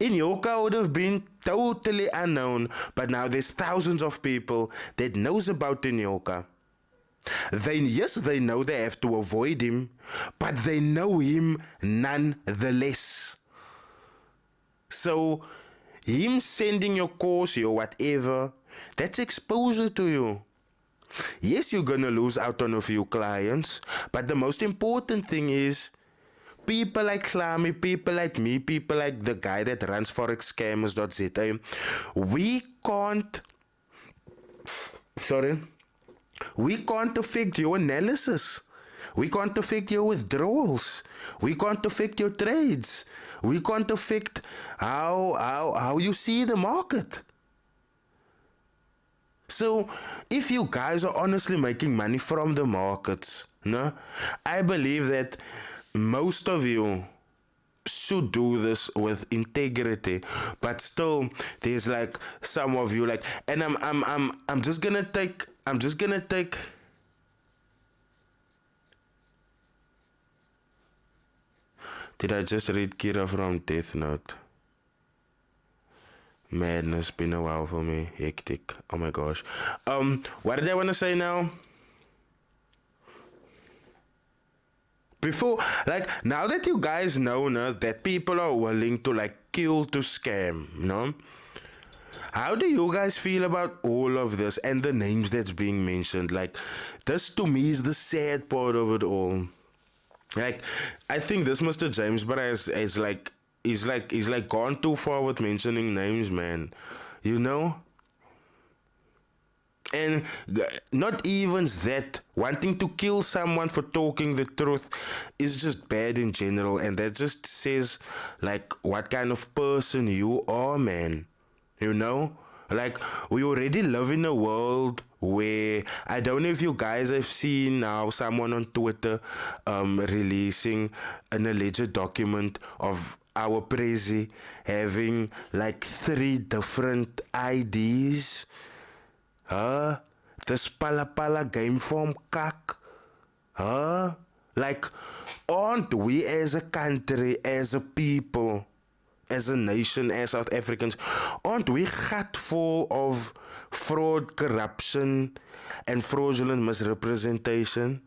Inyoka would have been totally unknown, but now there's thousands of people that knows about Inyoka. They know they have to avoid him, but they know him nonetheless. So, him sending your course or whatever, that's exposure to you. Yes, you're gonna lose out on a few clients, but the most important thing is people like Klami, people like me, people like the guy that runs forexscammers.za, we can't affect your analysis. We can't affect your withdrawals. We can't affect your trades. We can't affect how you see the market. So, if you guys are honestly making money from the markets, no, I believe that most of you should do this with integrity. But still, there's like some of you like, and I'm just gonna take Did I just read Kira from Death Note? Madness, been a while for me. Hectic. Oh my gosh. What did I want to say now? Before, like, now that you guys know, no, that people are willing to, like, kill to scam, no? How do you guys feel about all of this and the names that's being mentioned? Like, this to me is the sad part of it all. Like, I think this Mr. James, but is like, he's like gone too far with mentioning names, man. You know? And not even that, wanting to kill someone for talking the truth is just bad in general, and that just says like what kind of person you are, man. You know, like we already live in a world where I don't know if you guys have seen now someone on Twitter releasing an alleged document of our prezi having like 3 different IDs. This pala game form kak. Like, aren't we as a country, as a people, as a nation, as South Africans, aren't we gut full of fraud, corruption, and fraudulent misrepresentation?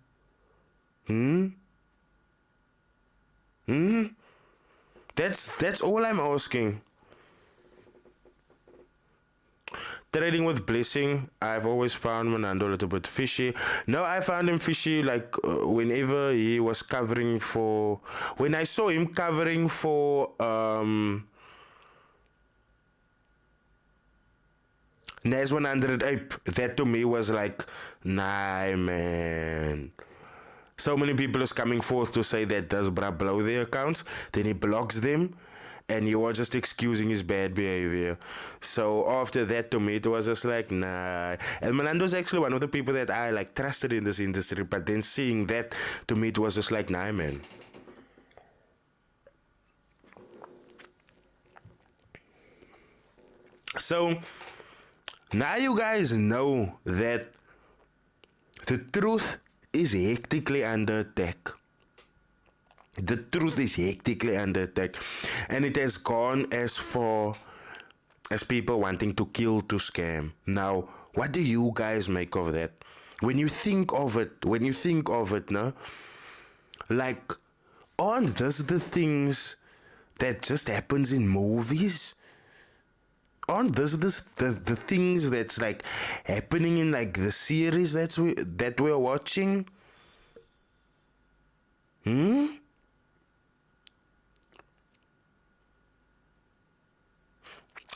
That's all I'm asking. Trading with Blessing, I've always found Manando a little bit fishy. No, I found him fishy like whenever he was covering for... When I saw him covering for Nas 100 Ape, that to me was like, nah, man. So many people is coming forth to say that does bruh blow their accounts, then he blocks them, and you are just excusing his bad behavior. So after that, to me, it was just like, nah. And Manando's actually one of the people that I like trusted in this industry, but then seeing that, to me, it was just like, nah, man. So now you guys know that the truth is hectically under attack. The truth is hectically under attack, and it has gone as far as people wanting to kill to scam. Now, what do you guys make of that? When you think of it, no? Like, aren't those the things that just happens in movies? Aren't those the things that's like happening in like the series that we're watching?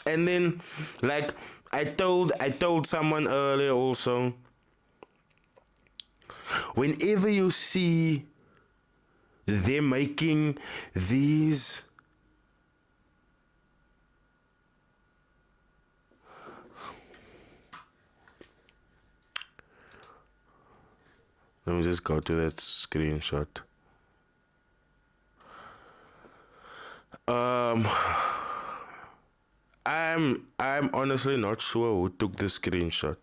And then, like, I told someone earlier also, whenever you see them making these let me just go to that screenshot. I'm honestly not sure who took the screenshot.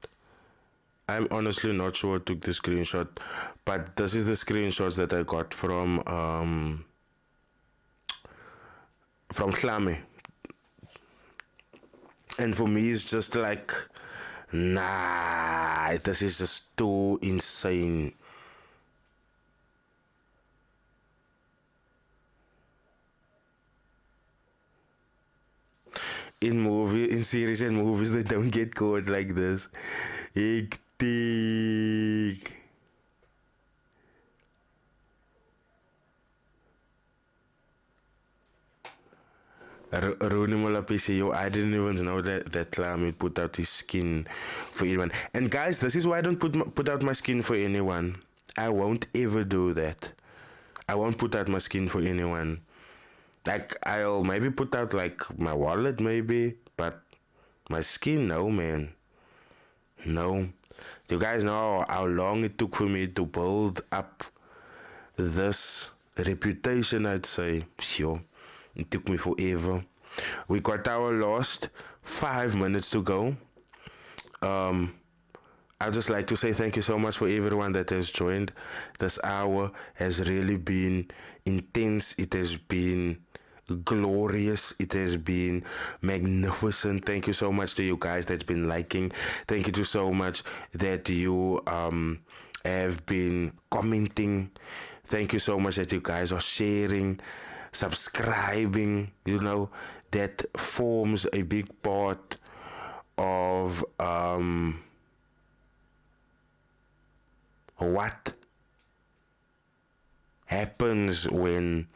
But this is the screenshots that I got from Hlame. And for me, it's just like, nah, this is just too insane. In series and movies, they don't get caught like this. Hectic. Rooney Molapisi, yo, I didn't even know that Lamid put out his skin for anyone. And guys, this is why I don't put out my skin for anyone. I won't ever do that. I won't put out my skin for anyone. Like, I'll maybe put out like my wallet maybe, but my skin, no, man. No. You guys know how long it took for me to build up this reputation, I'd say. Sure. It took me forever. We got our last 5 minutes to go. I'd just like to say thank you so much for everyone that has joined. This hour has really been intense. It has been glorious. It has been magnificent. Thank you so much to you guys that's been liking. Thank you to so much that you have been commenting. Thank you so much that you guys are sharing, subscribing. You know, that forms a big part of what happens when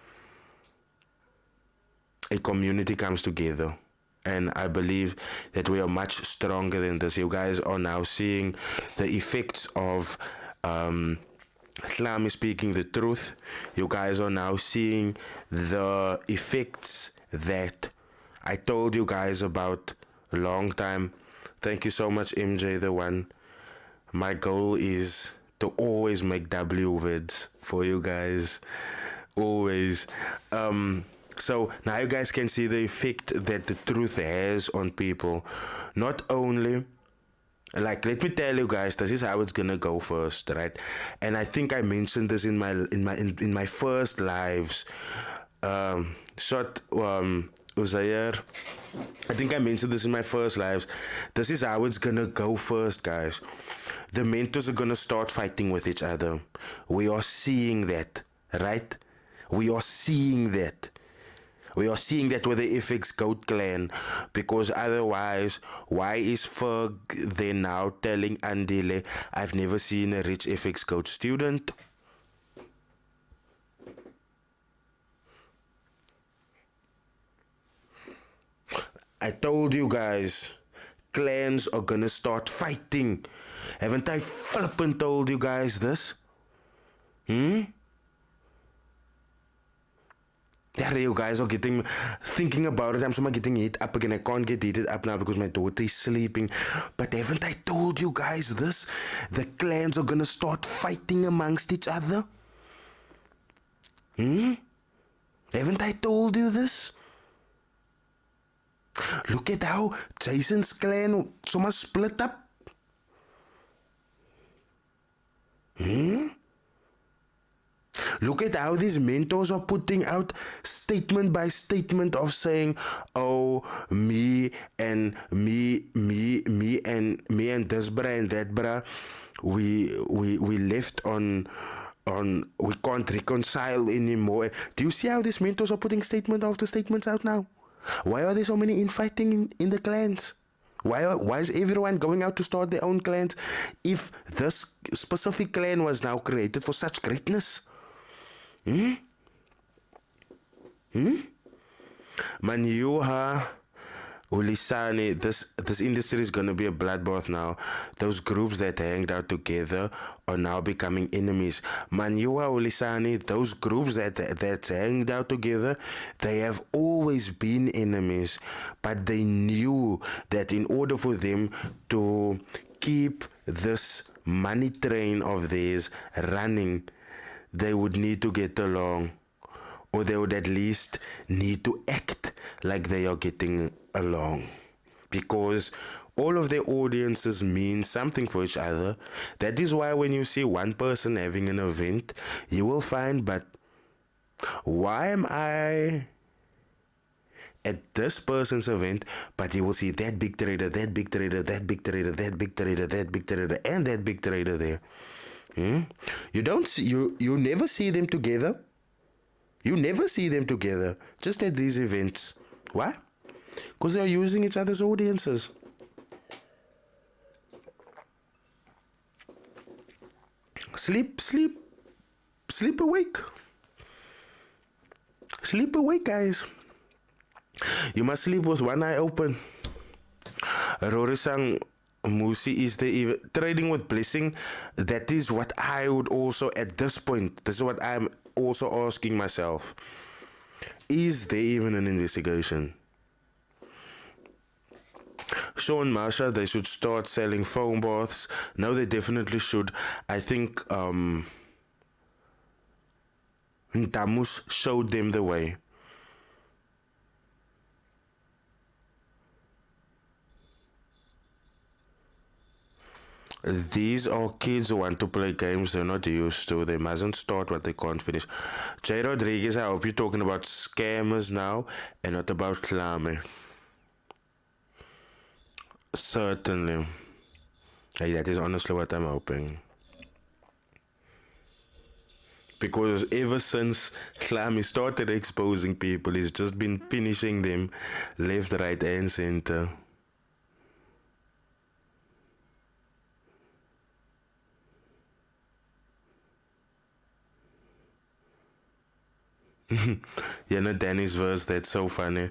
a community comes together. And I believe that we are much stronger than this. You guys are now seeing the effects of Islam is speaking the truth. You guys are now seeing the effects that I told you guys about a long time. Thank you so much, MJ the One. My goal is to always make W vids for you guys. Always. So now you guys can see the effect that the truth has on people. Not only, like, let me tell you guys, this is how it's gonna go first, right? And I think I mentioned this in my first lives. Uzair, I think I mentioned this in my first lives. This is how it's gonna go first, guys. The mentors are gonna start fighting with each other. We are seeing that, right? We are seeing that. We are seeing that with the FX Goat clan, because otherwise, why is Ferg then now telling Andile, I've never seen a rich FX Goat student? I told you guys, clans are gonna start fighting. Haven't I flippin' told you guys this? Yeah, you guys are thinking about it. I'm somehow getting it up again. I can't get heated up now because my daughter is sleeping. But haven't I told you guys this? The clans are gonna start fighting amongst each other. Haven't I told you this? Look at how Jason's clan somehow split up. Look at how these mentors are putting out statement by statement of saying, oh, me and this bra and that bra, we left on we can't reconcile anymore. Do you see how these mentors are putting statement after statements out now? Why are there so many infighting in the clans? Why is everyone going out to start their own clans if this specific clan was now created for such greatness? Manyuha Ulisani, this industry is gonna be a bloodbath now. Those groups that hanged out together are now becoming enemies. Manyuha Ulisani, those groups that hanged out together, they have always been enemies, but they knew that in order for them to keep this money train of theirs running, they would need to get along, or they would at least need to act like they are getting along, because all of their audiences mean something for each other. That is why when you see one person having an event, you will find, but why am I at this person's event, but you will see that big trader, that big trader, that big trader, that big trader, that big trader, and that big trader there. You don't see, you never see them together. You never see them together, just at these events. Why? Because they're using each other's audiences. Sleep awake. Sleep awake, guys. You must sleep with one eye open. Rorisang Musi, is there even trading with blessing? That is what I would also, at this point, this is what I'm also asking myself. Is there even an investigation? Sean Marsha, they should start selling foam baths. No, they definitely should. I think Damus showed them the way. These are kids who want to play games they're not used to. They mustn't start what they can't finish. J. Rodriguez, I hope you're talking about scammers now and not about clamor. Certainly. Hey, that is honestly what I'm hoping. Because ever since Slamy started exposing people, he's just been finishing them left, right, and center. You know Danny's verse, that's so funny.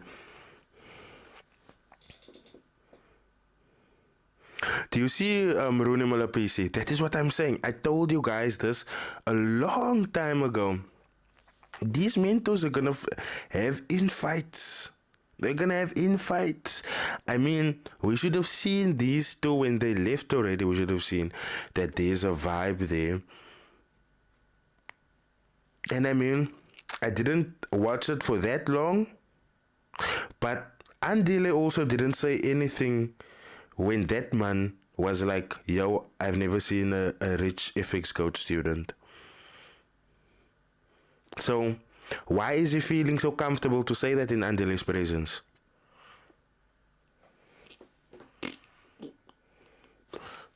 Do you see Rooney Muller PC? That is what I'm saying. I told you guys this a long time ago. These mentors are gonna have infights. They're gonna have infights. I mean, we should have seen these two when they left already. We should have seen that there's a vibe there. And I mean, I didn't watch it for that long, but Andile also didn't say anything when that man was like, yo, I've never seen a rich FX code student. So, why is he feeling so comfortable to say that in Andele's presence?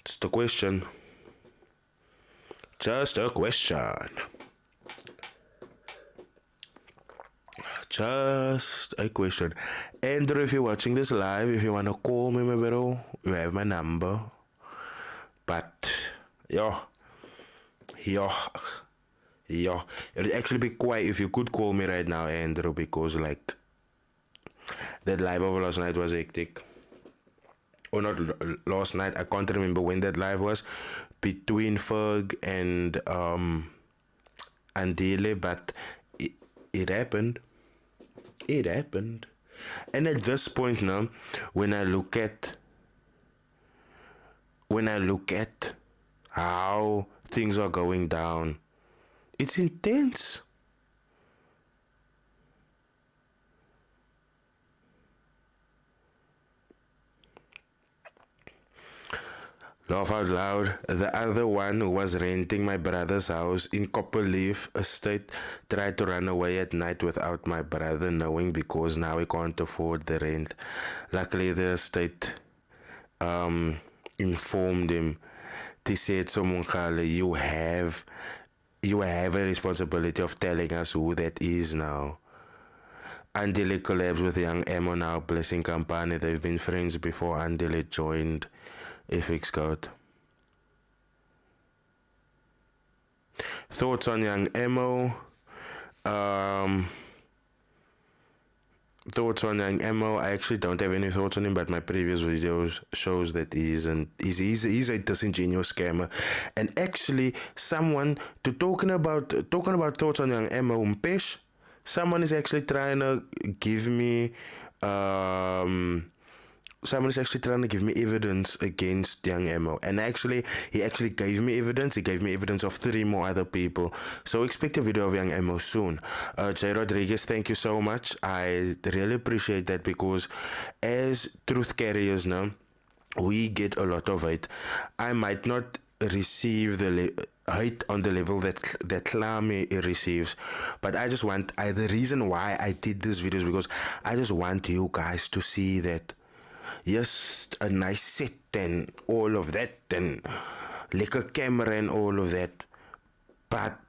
Just a question. Just a question. Just a question. Andrew, if you're watching this live, if you want to call me, my bro, you have my number. But, yo, it'd actually be quiet if you could call me right now, Andrew, because, like, that live of last night was hectic. Or not last night, I can't remember when that live was, between Ferg and Andile, but it happened. It happened. And at this point now, when I look at how things are going down, it's intense. Laugh out loud. The other one who was renting my brother's house in Copperleaf Estate tried to run away at night without my brother knowing because now he can't afford the rent. Luckily, the estate informed him. They said, Mongale, you have a responsibility of telling us who that is now. Andile collabs with young Emo now, blessing company. They've been friends before Andile joined FX Code. Thoughts on young Emo? Thoughts on young Emo? I actually don't have any thoughts on him, but my previous videos shows that he's a disingenuous scammer. And actually, someone talking about thoughts on young Emo, Mpesh, someone is actually trying to give me evidence against young Emo, and he actually gave me evidence. He gave me evidence of 3 more other people. So expect a video of young Emo soon. J. Rodriguez, thank you so much. I really appreciate that, because as truth carriers now, we get a lot of hate. I might not receive the hate on the level that Klame receives, but the reason why I did this video is because I just want you guys to see that yes, a nice set and all of that, and liquor camera and all of that, but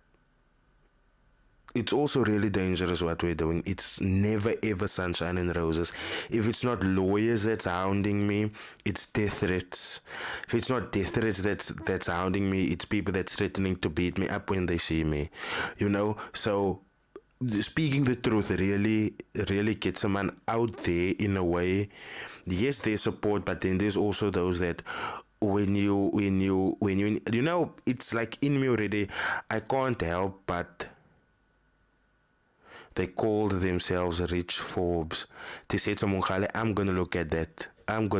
it's also really dangerous what we're doing. It's never ever sunshine and roses. If it's not lawyers that's hounding me, it's death threats. If it's not death threats that's hounding me, it's people that's threatening to beat me up when they see me, so speaking the truth really gets a man out there in a way. Yes, there's support, but then there's also those that when you it's like in me already. I can't help but they called themselves Rich Forbes. They said to Mongale, I'm gonna look at that. And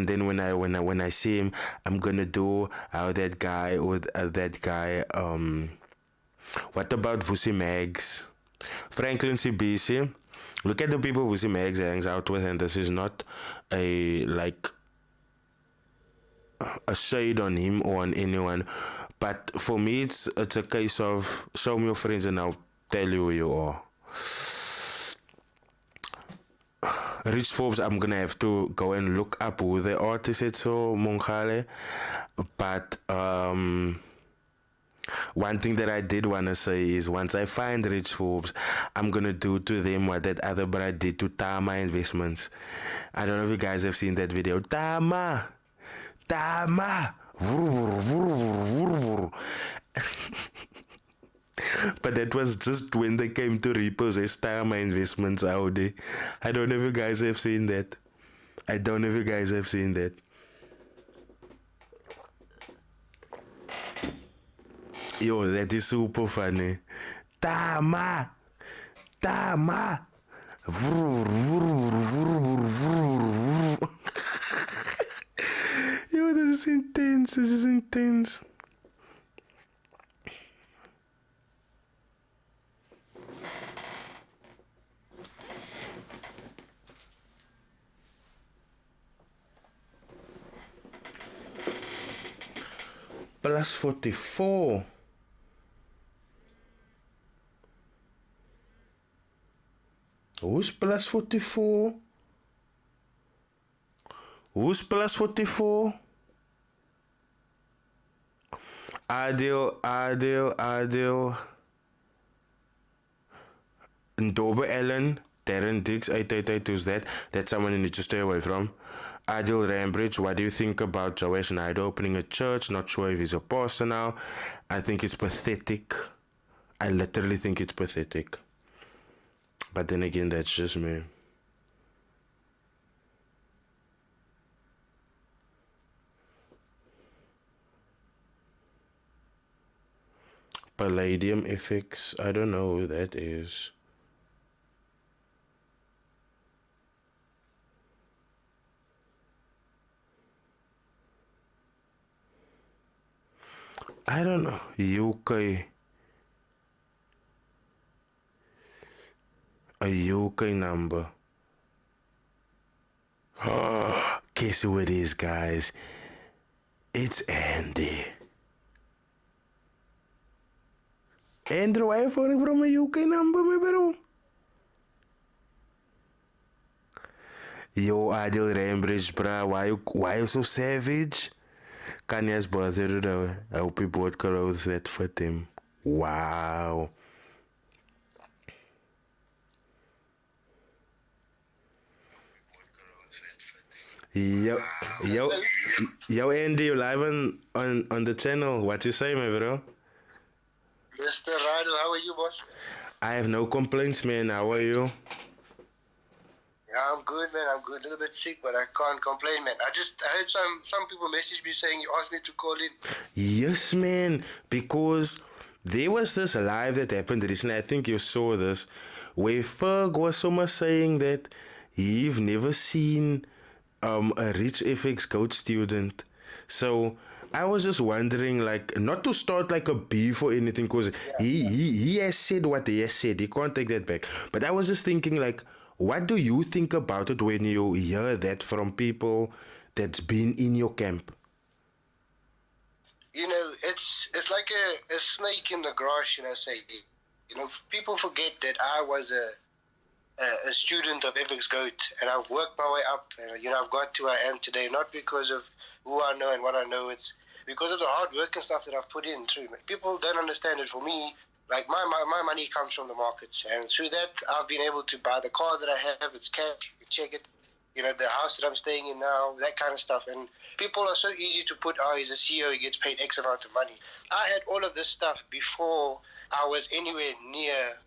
then when I see him, I'm gonna do how that guy what about Vusi Mags? Franklin CBC. Look at the people Vusi Mags hangs out with, and this is not a a shade on him or on anyone, but for me, it's a case of show me your friends and I'll tell you who you are. Rich Forbes, I'm gonna have to go and look up who the artist is, so Mongale. But one thing that I did wanna say is once I find Rich Forbes, I'm gonna do to them what that other brother did to Tama Investments. I don't know if you guys have seen that video. Tama, Tama, vur, vur, vur, vur, vur. But that was just when they came to repossess Tama Investments out there. I don't know if you guys have seen that. I don't know if you guys have seen that. Yo, that is super funny. Tama! Tama! Vroom, vroom, vroom, vroom, vroom. Yo, this is intense. This is intense. Plus 44. Who's plus 44? Who's plus 44? Adil. Ndobe Ellen. Darren Dix, 888, who's that? That's someone you need to stay away from. Adil Rambridge, what do you think about Joash Knight opening a church? Not sure if he's a pastor now. I think it's pathetic. I literally think it's pathetic. But then again, that's just me. Palladium FX, I don't know who that is. I don't know. UK. A UK number. Oh, guess who it is, guys? It's Andy. Andrew, why are you phoning from a UK number, my bro? Yo, Adil Rambridge, bruh, why you so savage? Kanye's bothered though. I hope he bought clothes that fit him. Wow. Yo, Andy, you live on the channel. What you say, my bro? Mr. Rado, how are you, boss? I have no complaints, man. How are you? Yeah, I'm good, man. I'm good. A little bit sick, but I can't complain, man. I heard some people message me saying you asked me to call in. Yes, man. Because there was this live that happened recently. I think you saw this, where Ferg was so much saying that he've never seen a rich FX coach student. So I was just wondering, like, not to start like a beef or anything, because he has said what he has said. He can't take that back. But I was just thinking, like, what do you think about it when you hear that from people that's been in your camp? You know, it's like a snake in the grass, say. You know, people forget that I was a student of FX Goat, and I've worked my way up. I've got to where I am today, not because of who I know and what I know. It's because of the hard work and stuff that I've put in through. People don't understand it. For me, like my money comes from the markets, and through that, I've been able to buy the car that I have. It's cash. You can check it. You know, the house that I'm staying in now, that kind of stuff. And people are so easy to put, oh, he's a CEO, he gets paid X amount of money. I had all of this stuff before I was anywhere near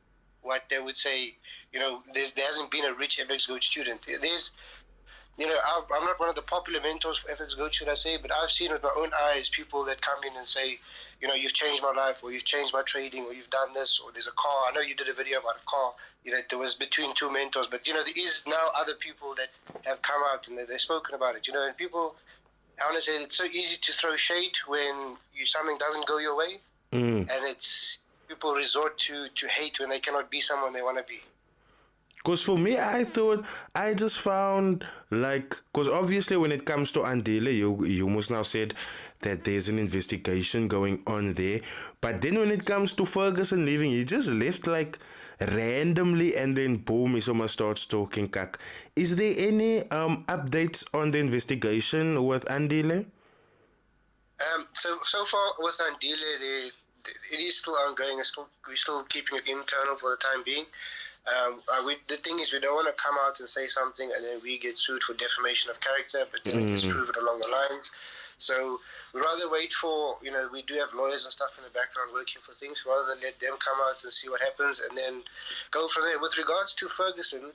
what they would say, there hasn't been a rich FX Goat student. I'm not one of the popular mentors for FX Goat, should I say, but I've seen with my own eyes people that come in and say, you've changed my life, or you've changed my trading, or you've done this, or there's a car. I know you did a video about a car. There was between two mentors, but, there is now other people that have come out and they've spoken about it, and people, I want to say it's so easy to throw shade when something doesn't go your way, and it's people resort to hate when they cannot be someone they want to be. Because for me, I just found like, because obviously when it comes to Andile, you must now said that there's an investigation going on there. But then when it comes to Ferguson leaving, he just left like randomly and then boom, he almost starts talking kak. Is there any updates on the investigation with Andile? So far with Andile, it is still ongoing. We're still keeping it internal for the time being. The thing is, we don't want to come out and say something and then we get sued for defamation of character, but then it gets proven along the lines. So we'd rather wait for, we do have lawyers and stuff in the background working for things, rather than let them come out and see what happens and then go from there. With regards to Ferguson,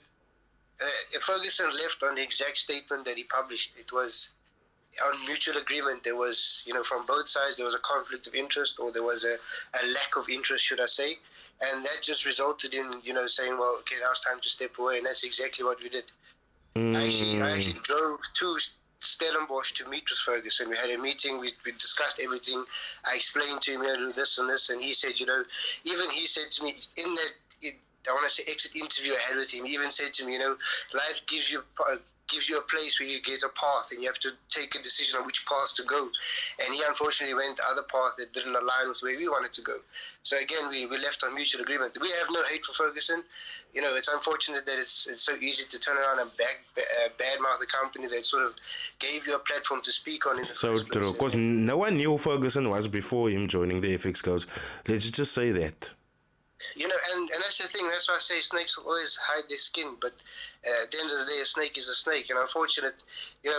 Ferguson left on the exact statement that he published. It was on mutual agreement. There was, from both sides, there was a conflict of interest, or there was a lack of interest, should I say. And that just resulted in, saying, well, okay, now it's time to step away. And that's exactly what we did. I actually drove to Stellenbosch to meet with Ferguson. We had a meeting. We discussed everything. I explained to him, this and this. And he said, even he said to me, in that, I want to say exit interview I had with him, he even said to me, life gives you a place where you get a path and you have to take a decision on which path to go. And he unfortunately went the other path that didn't align with where we wanted to go. So again, we left on mutual agreement. We have no hate for Ferguson. It's unfortunate that it's so easy to turn around and badmouth the company that sort of gave you a platform to speak on. So true, because no one knew who Ferguson was before him joining the FX codes. Let's just say that. And that's the thing. That's why I say snakes will always hide their skin. But at the end of the day, a snake is a snake. And unfortunate,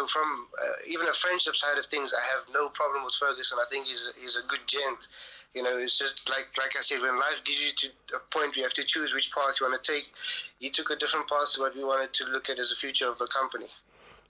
from even a friendship side of things, I have no problem with Ferguson. I think he's a good gent. It's just like I said, when life gives you to a point where you have to choose which path you want to take, he took a different path to what we wanted to look at as the future of the company.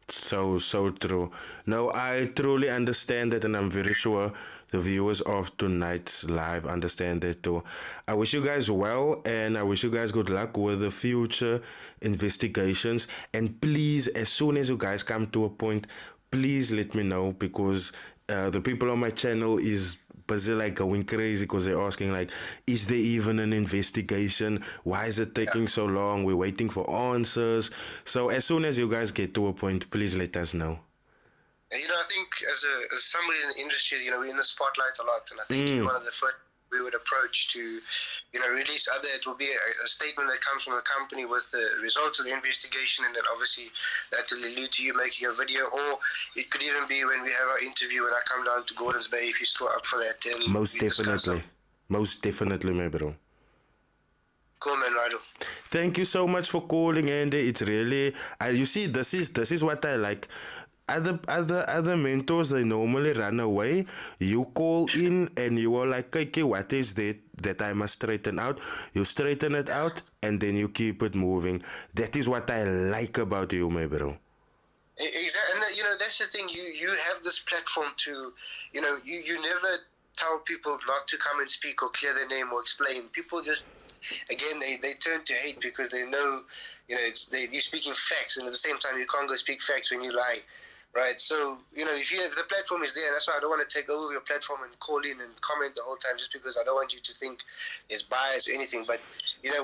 So true. No, I truly understand that, and I'm very sure the viewers of tonight's live understand that too. I wish you guys well, and I wish you guys good luck with the future investigations. And please, as soon as you guys come to a point, please let me know, because the people on my channel is busy like going crazy because they're asking like, is there even an investigation? Why is it taking so long? We're waiting for answers. So as soon as you guys get to a point, please let us know. I think as somebody in the industry, we're in the spotlight a lot, and I think you're one of the first we would approach to, release it will be a statement that comes from the company with the results of the investigation, and then obviously that will allude to you making a video, or it could even be when we have our interview when I come down to Gordons Bay, if you're still up for that. Then most definitely, my bro. Cool, man, Nigel. Thank you so much for calling, Andy. It's really, you see, this is what I like. Other mentors, they normally run away. You call in and you are like, okay, what is that I must straighten out? You straighten it out and then you keep it moving. That is what I like about you, my bro. Exactly. And that's the thing. You have this platform to, you never tell people not to come and speak or clear their name or explain. People just, again, they turn to hate because they know, you're speaking facts, and at the same time you can't go speak facts when you lie. Right, so if the platform is there, that's why I don't want to take over your platform and call in and comment the whole time, just because I don't want you to think it's bias or anything. But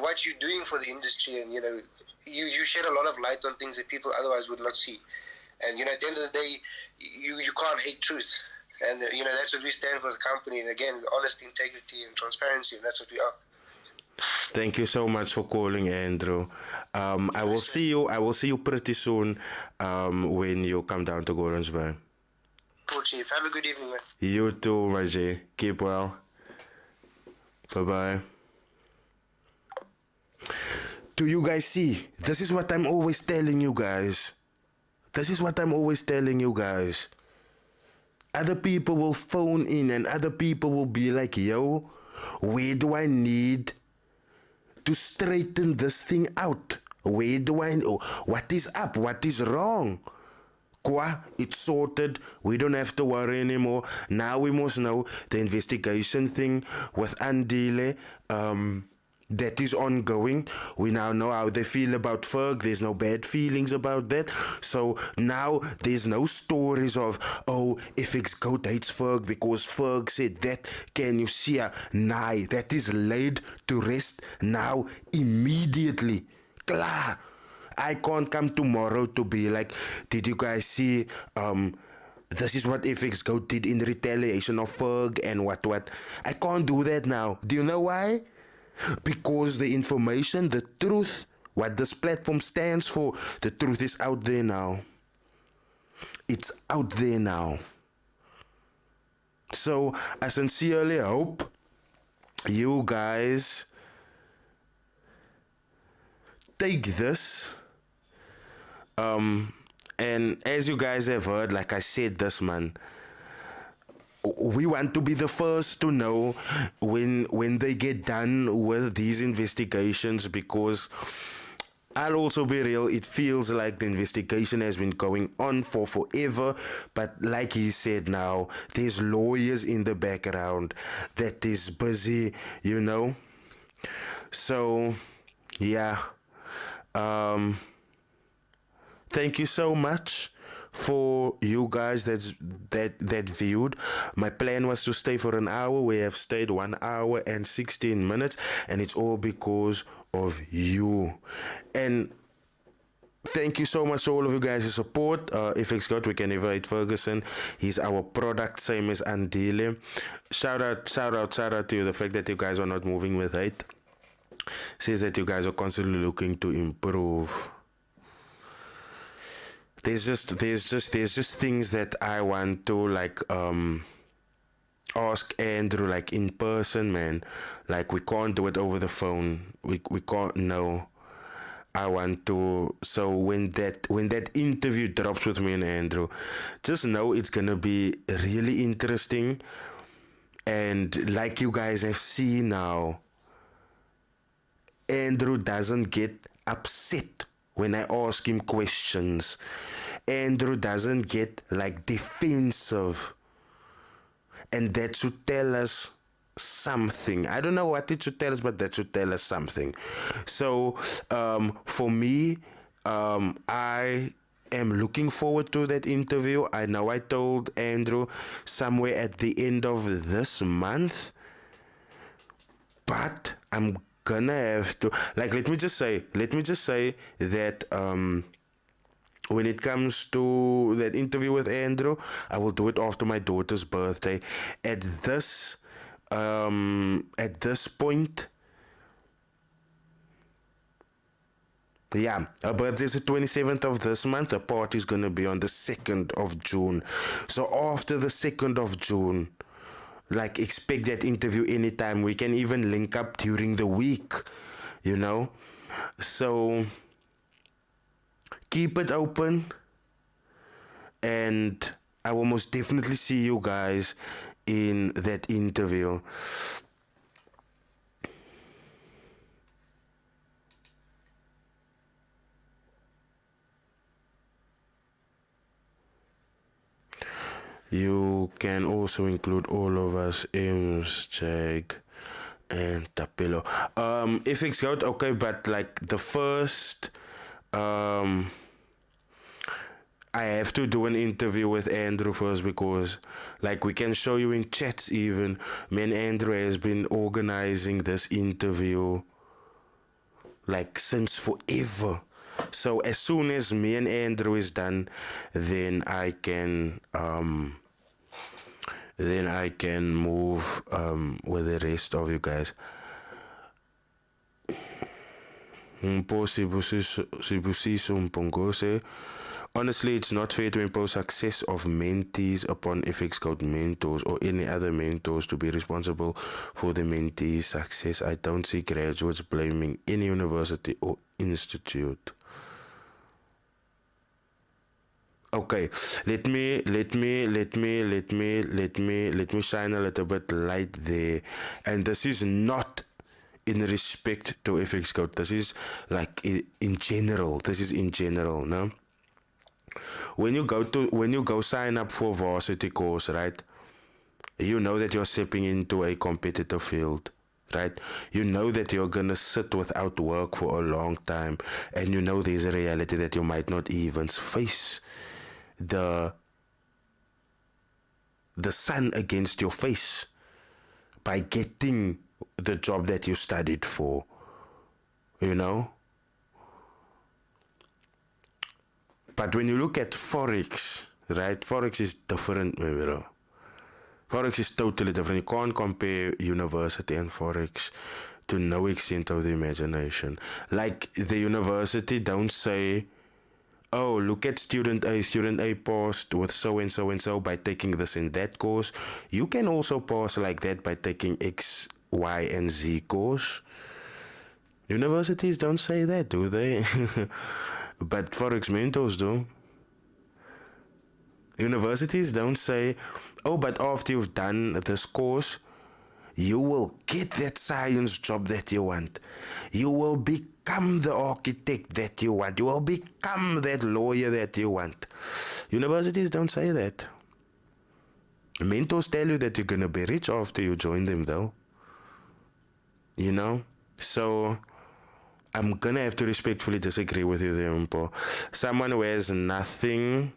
what you're doing for the industry, and you shed a lot of light on things that people otherwise would not see. And at the end of the day, you can't hate truth, and that's what we stand for as a company. And again, honesty, integrity, and transparency, and that's what we are. Thank you so much for calling, Andrew. I will see you pretty soon when you come down to Gordons Bay. Cool, Chief. Have a good evening, man. You too, Majay. Keep well. Bye-bye. Do you guys see? This is what I'm always telling you guys. Other people will phone in and other people will be like, yo, where do I need to straighten this thing out? Where do I know? What is up? What is wrong? It's sorted. We don't have to worry anymore. Now we must know the investigation thing with Andile. That is ongoing. We now know how they feel about Ferg. There's no bad feelings about that. So now there's no stories of, oh, FX Goat hates Ferg because Ferg said that. Can you see her? Nah, that is laid to rest now immediately. Klar. I can't come tomorrow to be like, did you guys see this is what FX Goat did in retaliation of ferg and what. I can't do that now. Do you know why? Because the information, the truth, what this platform stands for, the truth is out there now. It's out there now. So I sincerely hope you guys take this. And as you guys have heard, like I said, this man, we want to be the first to know when they get done with these investigations, because I'll also be real, it feels like the investigation has been going on for forever, but like he said now, there's lawyers in the background that is busy, you know. So yeah, thank you so much for you guys that viewed. My plan was to stay for an hour. We have stayed 1 hour and 16 minutes, and it's all because of you. And thank you so much to all of you guys' support. FX God, we can never hate Ferguson. He's our product, same as Andile. Shout out to you. The fact that you guys are not moving with hate says that you guys are constantly looking to improve. There's just things that I want to like ask Andrew, like in person, man. Like we can't do it over the phone. We can't know. I want to. So when that interview drops with me and Andrew, just know it's gonna be really interesting. And like you guys have seen now, Andrew doesn't get upset when I ask him questions. Andrew doesn't get like defensive. And that should tell us something. I don't know what it should tell us, but that should tell us something. So for me, I am looking forward to that interview. I know I told Andrew somewhere at the end of this month, but I'm gonna have to, like, let me just say that when it comes to that interview with Andrew, I will do it after my daughter's birthday. At this point, yeah, her birthday is the 27th of this month. The party is gonna be on the 2nd of June. So after the 2nd of June, like, expect that interview anytime. We can even link up during the week, you know. So keep it open, and I will most definitely see you guys in that interview. You can also include all of us, Ems, Jag, and Tapelo. FX Goat, okay, but like the first, I have to do an interview with Andrew first, because like we can show you in chats even, me and Andrew has been organizing this interview like since forever. So as soon as me and Andrew is done, then I can move with the rest of you guys. Honestly, it's not fair to impose success of mentees upon FX Code mentors or any other mentors to be responsible for the mentees' success. I don't see graduates blaming any university or institute. Okay, let me shine a little bit light there. And this is not in respect to FX Code. This is like in general. This is in general, no? When you go sign up for a varsity course, right? You know that you're stepping into a competitive field, right? You know that you're gonna sit without work for a long time, and you know there's a reality that you might not even face the sun against your face by getting the job that you studied for, you know. But when you look at Forex, right? Forex is different, my bro. Forex is totally different. You can't compare university and Forex to no extent of the imagination. Like the university don't say, oh, look at student A. Student A passed with so and so and so by taking this and that course. You can also pass like that by taking X, Y, and Z course. Universities don't say that, do they? But Forex mentors do. Universities don't say, oh, but after you've done this course, you will get that science job that you want. You will become the architect that you want. You will become that lawyer that you want. Universities don't say that. Mentors tell you that you're going to be rich after you join them, though. You know? So I'm going to have to respectfully disagree with you there, Mpo. Someone who has nothing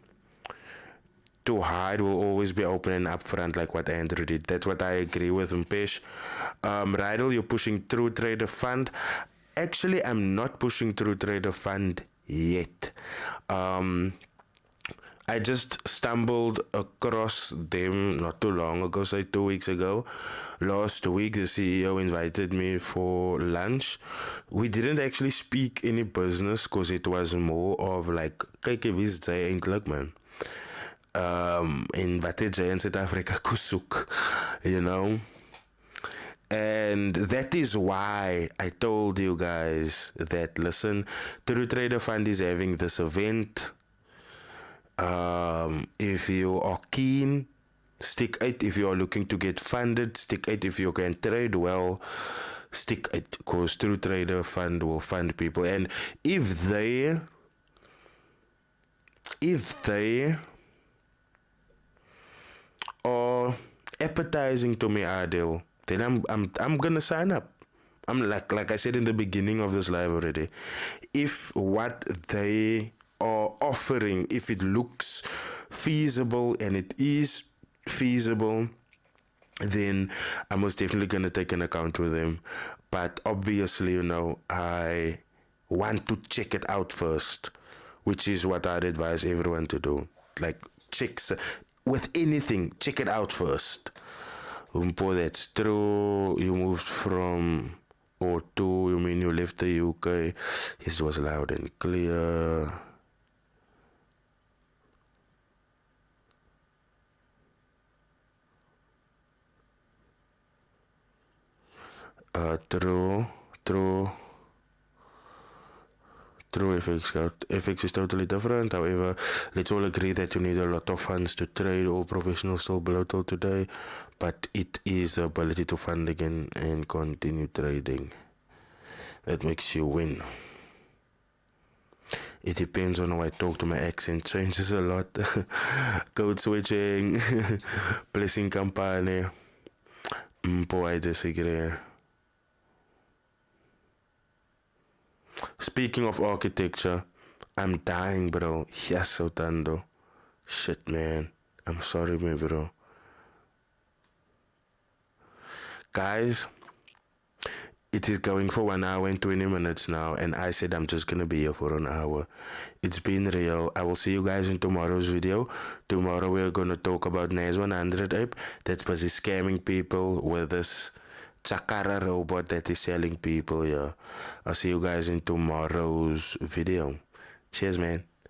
to hide will always be open and upfront, like what Andrew did. That's what I agree with, Mpesh. Rydell, you're pushing True Trader Fund. Actually, I'm not pushing True Trader Fund yet. I just stumbled across them not too long ago, say 2 weeks ago. Last week, the CEO invited me for lunch. We didn't actually speak any business because it was more of like, kyk, wie is jy eintlik, man? In wat het jy in South Africa gesoek, you know? And that is why I told you guys that, listen, True Trader Fund is having this event. If you are keen, stick out. If you are looking to get funded, stick out. If you can trade well, stick out, because True Trader Fund will fund people. And if they are appetizing to me, Adil, then I'm gonna sign up. I'm like I said in the beginning of this live already. If what they are offering, if it looks feasible, and it is feasible, then I'm most definitely gonna take an account with them. But obviously, you know, I want to check it out first, which is what I'd advise everyone to do. Like, checks with anything, check it out first. Umpo, that's true. You moved from or to, you mean you left the UK? It was loud and clear. True. FX is totally different. However, let's all agree that you need a lot of funds to trade. All professionals still below till today, but it is the ability to fund again and continue trading that makes you win. It depends on how I talk to. My accent changes a lot. Code switching, blessing company. Boy, I disagree. Speaking of architecture, I'm dying, bro. Yes, Otando. Shit, man. I'm sorry, my bro. Guys, it is going for 1 hour and 20 minutes now, and I said I'm just gonna be here for an hour. It's been real. I will see you guys in tomorrow's video. Tomorrow we're gonna talk about NAS 100 app that's busy scamming people with this Chakara robot that is selling people. Yeah, I'll see you guys in tomorrow's video. Cheers, man.